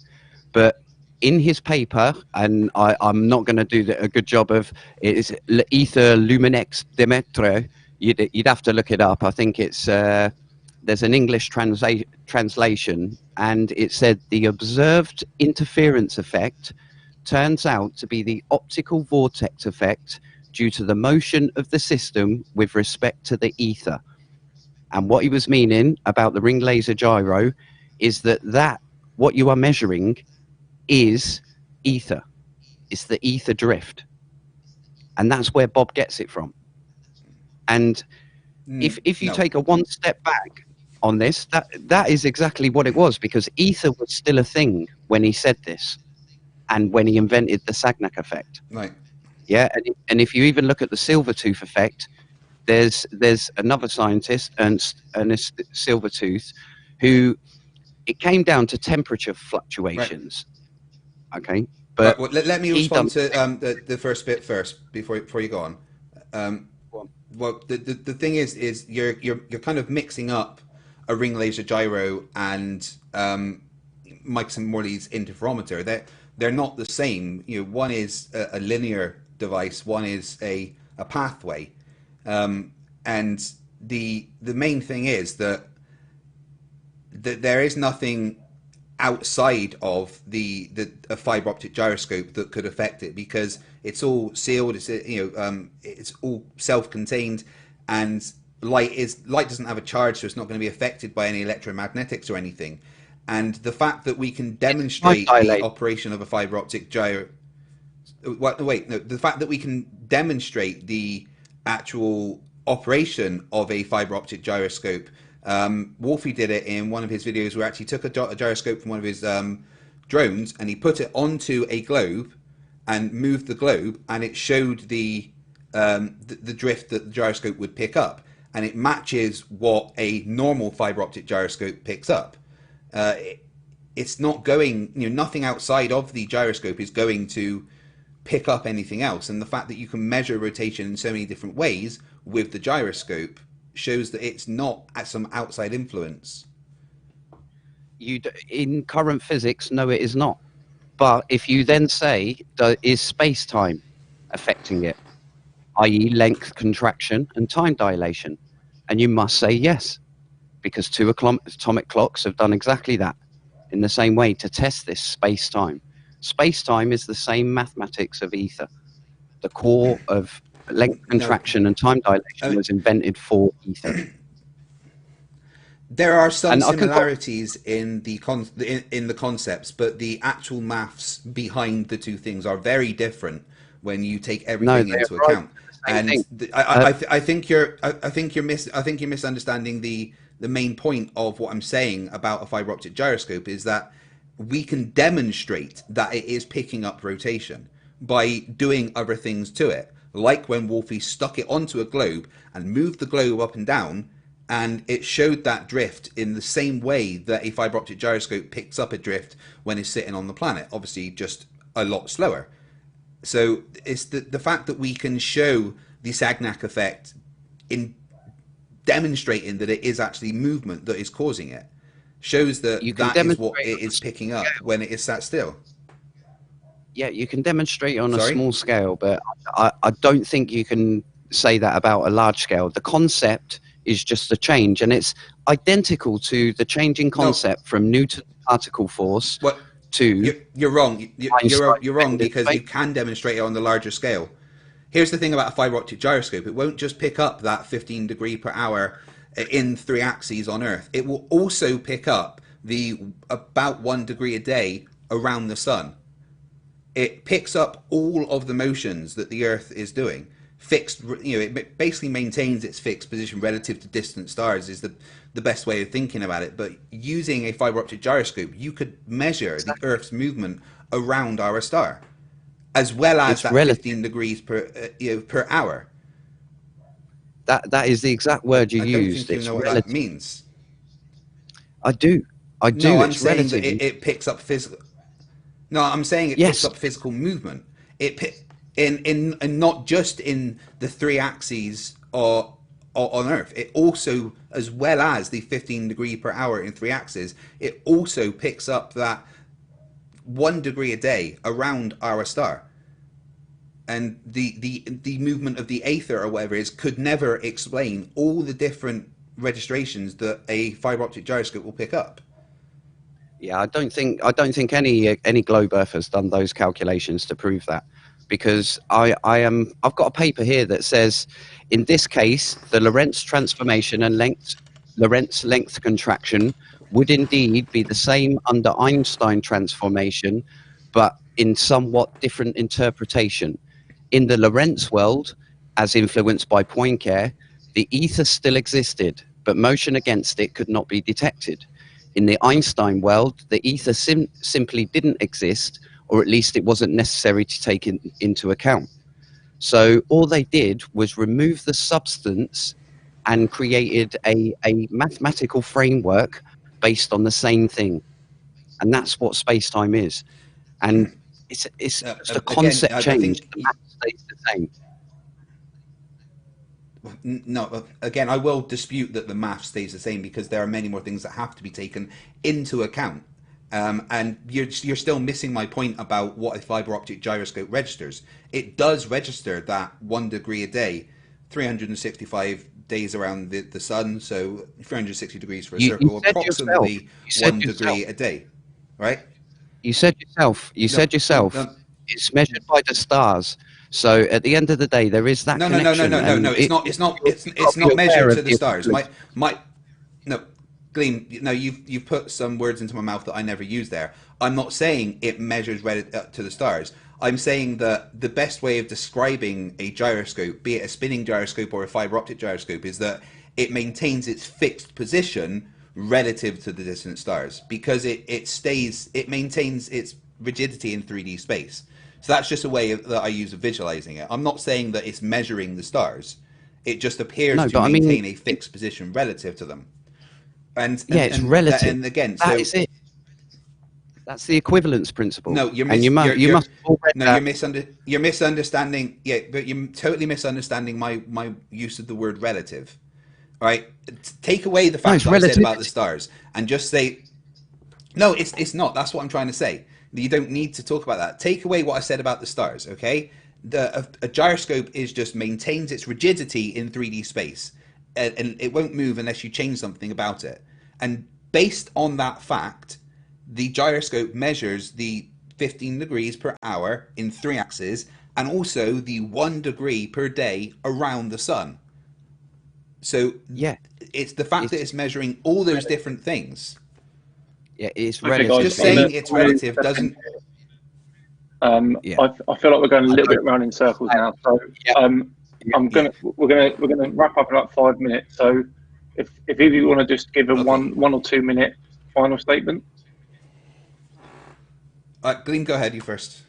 [SPEAKER 4] But in his paper, and I'm not going to do a good job of it, is ether luminex dimetro. You'd have to look it up. I think it's there's an English translation, and it said the observed interference effect turns out to be the optical vortex effect due to the motion of the system with respect to the ether. And what he was meaning about the ring laser gyro is that what you are measuring is ether. It's the ether drift. And that's where Bob gets it from. And if you take a one step back on this, that is exactly what it was, because ether was still a thing when he said this and when he invented the Sagnac effect.
[SPEAKER 2] Right.
[SPEAKER 4] Yeah, and if you even look at the Silvertooth effect, there's another scientist, Ernest Silvertooth, who it came down to temperature fluctuations. Right. Okay, but
[SPEAKER 2] well, let me respond to the first bit first before you go on. Well, the thing is you're kind of mixing up a ring laser gyro and Michelson-Morley's interferometer. They're not the same. You know, one is a linear device, one is a pathway, and the main thing is that there is nothing outside of a fiber optic gyroscope that could affect it, because it's all sealed. It's it's all self-contained, and light doesn't have a charge, so it's not going to be affected by any electromagnetics or anything. And the fact that we can demonstrate the operation of a fiber optic gyro, the fact that we can demonstrate the actual operation of a fiber optic gyroscope. Wolfie did it in one of his videos, where he actually took a gyroscope from one of his drones and he put it onto a globe, and moved the globe, and it showed the drift that the gyroscope would pick up, and it matches what a normal fiber optic gyroscope picks up. It's not going, nothing outside of the gyroscope is going to pick up anything else. And the fact that you can measure rotation in so many different ways with the gyroscope shows that it's not at some outside influence.
[SPEAKER 4] In current physics, no, it is not. But if you then say, is space-time affecting it, i.e. length contraction and time dilation? And you must say yes, because two atomic clocks have done exactly that in the same way to test this space-time. Space-time is the same mathematics of ether. The core of length contraction and time dilation was invented for ether.
[SPEAKER 2] There are some similarities in the concepts, but the actual maths behind the two things are very different when you take everything into account. And I think you're misunderstanding the main point of what I'm saying about a fiber optic gyroscope is that we can demonstrate that it is picking up rotation by doing other things to it, like when Wolfie stuck it onto a globe and moved the globe up and down, and it showed that drift in the same way that a fiber optic gyroscope picks up a drift when it's sitting on the planet, obviously just a lot slower. So it's the fact that we can show the Sagnac effect in demonstrating that it is actually movement that is causing it shows that that is what it is picking up when it is sat still.
[SPEAKER 4] Yeah, you can demonstrate on a small scale, but I don't think you can say that about a large scale. The concept is just a change, and it's identical to the changing concept from Newton's particle force to...
[SPEAKER 2] You're wrong. You're wrong because you can demonstrate it on the larger scale. Here's the thing about a fiber optic gyroscope. It won't just pick up that 15 degree per hour in 3 axes on Earth. It will also pick up the about 1 degree a day around the sun. It picks up all of the motions that the Earth is doing. Fixed, it basically maintains its fixed position relative to distant stars is the best way of thinking about it. But using a fiber optic gyroscope, you could measure the Earth's movement around our star, as well as that 15 degrees per hour.
[SPEAKER 4] That is the exact word you used.
[SPEAKER 2] I don't think you know what that means.
[SPEAKER 4] I do.
[SPEAKER 2] No, I'm saying that it picks up physical. No, I'm saying it picks up physical movement. In not just in the 3 axes on Earth. It also, as well as the 15 degree per hour in 3 axes, it also picks up that 1 degree a day around our star. And the movement of the aether or whatever it is could never explain all the different registrations that a fiber optic gyroscope will pick up.
[SPEAKER 4] Yeah, I don't think any globe Earth has done those calculations to prove that, because I've got a paper here that says in this case the Lorentz transformation and Lorentz length contraction would indeed be the same under Einstein transformation, but in somewhat different interpretation. In the Lorentz world, as influenced by Poincare, the ether still existed, but motion against it could not be detected. In the Einstein world, the ether simply didn't exist, or at least it wasn't necessary to take into account. So all they did was remove the substance and created a mathematical framework based on the same thing. And that's what space-time is. And it's just a concept change. The math stays the same.
[SPEAKER 2] No, again, I will dispute that the math stays the same because there are many more things that have to be taken into account. And you're still missing my point about what a fiber optic gyroscope registers. It does register that 1 degree a day, 365 days around the sun, so 360 degrees for a circle, approximately 1 degree a day, right?
[SPEAKER 4] You said yourself. It's measured by the stars. So at the end of the day, there is that connection.
[SPEAKER 2] No. It's not measured to the stars. No, Gleam, no, you've put some words into my mouth that I never used there. I'm not saying it measures to the stars. I'm saying that the best way of describing a gyroscope, be it a spinning gyroscope or a fiber optic gyroscope, is that it maintains its fixed position relative to the distant stars because it maintains its rigidity in 3D space. So that's just a way that I use of visualizing it. I'm not saying that it's measuring the stars. It just appears
[SPEAKER 4] No,
[SPEAKER 2] to
[SPEAKER 4] but I mean,
[SPEAKER 2] maintain a fixed position relative to them.
[SPEAKER 4] yeah, it's relative.
[SPEAKER 2] And again,
[SPEAKER 4] That
[SPEAKER 2] so
[SPEAKER 4] is it. That's the equivalence principle.
[SPEAKER 2] no,
[SPEAKER 4] And you must have all read that.
[SPEAKER 2] you're misunderstanding. Yeah, but you're totally misunderstanding my use of the word relative. Right? Take away the fact that I said about the stars and just say, no, it's not. That's what I'm trying to say. You don't need to talk about that. Take away what I said about the stars. Okay, a gyroscope is just maintains its rigidity in 3D space, and it won't move unless you change something about it. And based on that fact, the gyroscope measures the 15 degrees per hour in 3 axes and also the 1 degree per day around the sun. So
[SPEAKER 4] Yeah,
[SPEAKER 2] it's the fact that it's measuring all those different things.
[SPEAKER 4] yeah, it's
[SPEAKER 1] Okay,
[SPEAKER 4] relative.
[SPEAKER 1] guys,
[SPEAKER 2] Just saying it's relative doesn't.
[SPEAKER 4] Yeah.
[SPEAKER 1] I feel like we're going a little bit around in circles now. So we're gonna wrap up in about 5 minutes. So if either of you want to just give a
[SPEAKER 2] Okay.
[SPEAKER 1] 1 or 2 minute final statement.
[SPEAKER 2] Gleam, go ahead. You first.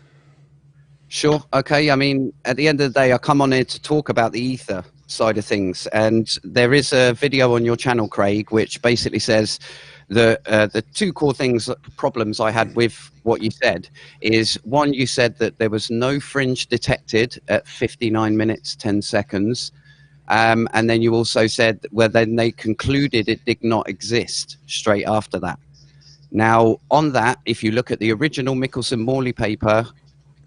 [SPEAKER 4] Sure. Okay. I mean, at the end of the day, I come on here to talk about the ether side of things, and there is a video on your channel, Craig, which basically says the two core problems I had with what you said is, one, you said that there was no fringe detected at 59 minutes 10 seconds, and then you also said, well, then they concluded it did not exist straight after that. Now, on that, if you look at the original Michelson-Morley paper,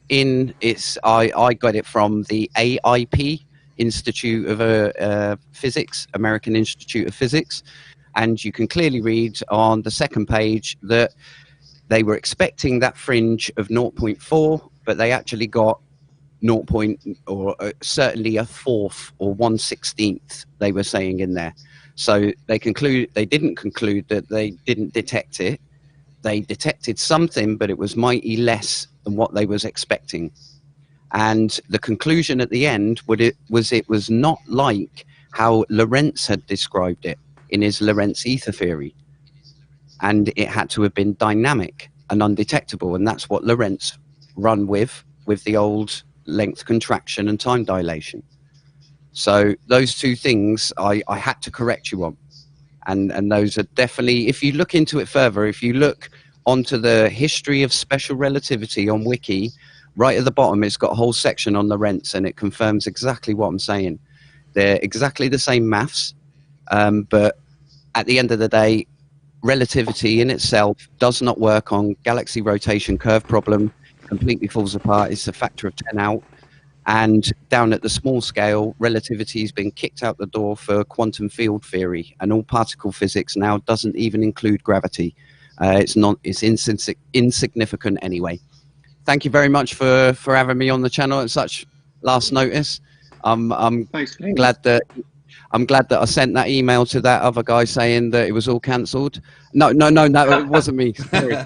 [SPEAKER 4] I got it from the AIP, Institute of Physics, American Institute of Physics, and you can clearly read on the second page that they were expecting that fringe of 0.4, but they actually got 0. Or certainly a fourth or 1/16th, they were saying in there. So they didn't conclude that they didn't detect it. They detected something, but it was mighty less than what they was expecting. And the conclusion at the end it was not like how Lorentz had described it in his Lorentz ether theory. And it had to have been dynamic and undetectable. And that's what Lorentz run with the old length contraction and time dilation. So those two things I had to correct you on. And those are definitely, if you look into it further, if you look onto the history of special relativity on Wiki, right at the bottom, it's got a whole section on Lorentz, and it confirms exactly what I'm saying. They're exactly the same maths, but at the end of the day, relativity in itself does not work on galaxy rotation curve problem. Completely falls apart. It's a factor of 10 out. And down at the small scale, relativity has been kicked out the door for quantum field theory, and all particle physics now doesn't even include gravity. It's insignificant anyway. Thank you very much for having me on the channel at such last notice. I'm
[SPEAKER 1] Thanks,
[SPEAKER 4] glad that I sent that email to that other guy saying that it was all cancelled. No, it wasn't me. Sorry.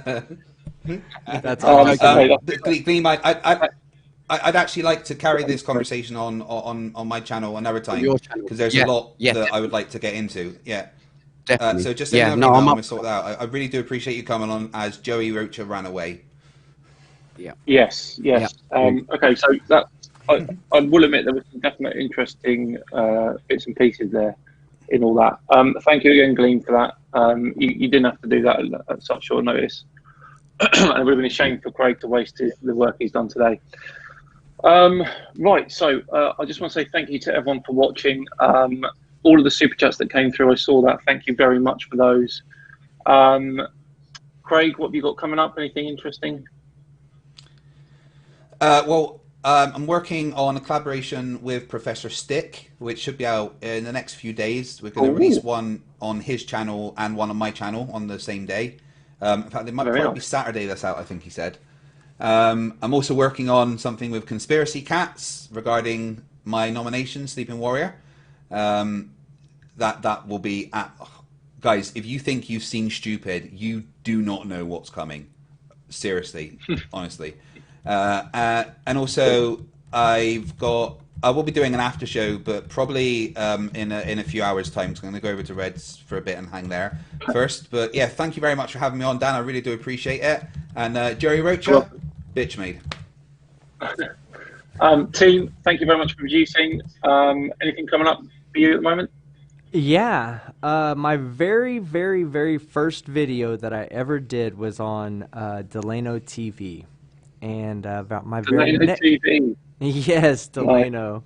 [SPEAKER 3] That's
[SPEAKER 2] Gleam, I'd actually like to carry this conversation on my channel another time,
[SPEAKER 4] Your channel.
[SPEAKER 2] because there's a lot that I would like to get into. Yeah.
[SPEAKER 4] Definitely.
[SPEAKER 2] So just send me an email, I'm going to sort that out. I really do appreciate you coming on as Joey Rocha ran away.
[SPEAKER 4] Yeah.
[SPEAKER 1] Yes. Okay, so that I will admit there was some definite interesting bits and pieces there in all that. Thank you again, Gleam, for that. You didn't have to do that at such short notice. And it would have been a shame for Craig to waste the work he's done today. Right, so I just want to say thank you to everyone for watching. All of the super chats that came through, I saw that. Thank you very much for those. Craig, what have you got coming up? Anything interesting?
[SPEAKER 2] I'm working on a collaboration with Professor Stick, which should be out in the next few days. We're going to release one on his channel and one on my channel on the same day. In fact, it might probably be Saturday that's out, I think he said. I'm also working on something with Conspiracy Cats regarding my nomination, Sleeping Warrior. That will be at... Guys, if you think you've seen Stupid, you do not know what's coming. Seriously, honestly. And also, I will be doing an after show, but probably in a few hours' time. So I'm going to go over to Reds for a bit and hang there first. But yeah, thank you very much for having me on, Dan. I really do appreciate it. And Joey Rocha, bitch made.
[SPEAKER 1] Team, thank you very much for producing. Anything coming up for you at the moment?
[SPEAKER 3] Yeah, my very, very, very first video that I ever did was on Delano TV, and about my very
[SPEAKER 1] Delano TV.
[SPEAKER 3] yes,
[SPEAKER 1] Right.
[SPEAKER 3] Delano.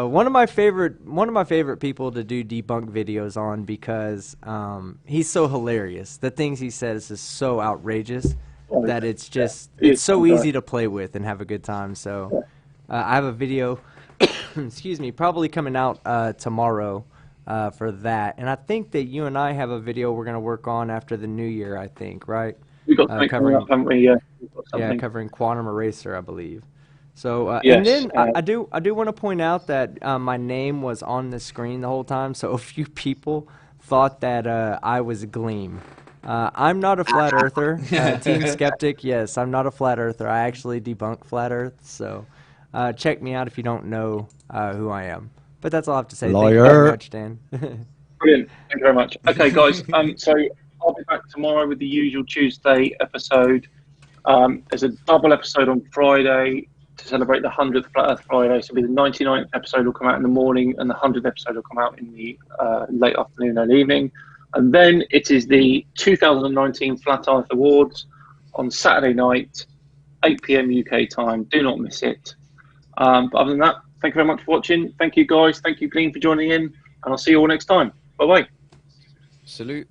[SPEAKER 3] One of my favorite people to do debunk videos on because he's so hilarious. The things he says is so outrageous
[SPEAKER 1] Oh,
[SPEAKER 3] that it's
[SPEAKER 1] He's
[SPEAKER 3] so
[SPEAKER 1] fun guy.
[SPEAKER 3] easy to play with and have a good time. So I have a video, excuse me, probably coming out tomorrow for that. And I think that you and I have a video we're gonna work on after the new year. I think, right?
[SPEAKER 1] We've got something coming up, haven't we? Yeah. We've got
[SPEAKER 3] Yeah,
[SPEAKER 1] something.
[SPEAKER 3] covering Quantum Eraser, I believe. So, and
[SPEAKER 1] Yes.
[SPEAKER 3] then I do want to point out that my name was on the screen the whole time, so a few people thought that I was Gleam. I'm not a flat earther. Team Skeptic, yes, I'm not a flat earther. I actually debunk flat Earth, so check me out if you don't know who I am. But that's all I have to say. Thank you very
[SPEAKER 4] Liar.
[SPEAKER 3] much, Dan.
[SPEAKER 1] Brilliant. Thank you very much. Okay, guys. So I'll be back tomorrow with the usual Tuesday episode. There's a double episode on Friday to celebrate the 100th Flat Earth Friday. So it'll be the 99th episode will come out in the morning, and the 100th episode will come out in the late afternoon and evening. And then it is the 2019 Flat Earth Awards on Saturday night, 8 p.m. UK time. Do not miss it. But other than that, thank you very much for watching. Thank you, guys. Thank you, Glean, for joining in. And I'll see you all next time. Bye-bye.
[SPEAKER 4] Salute.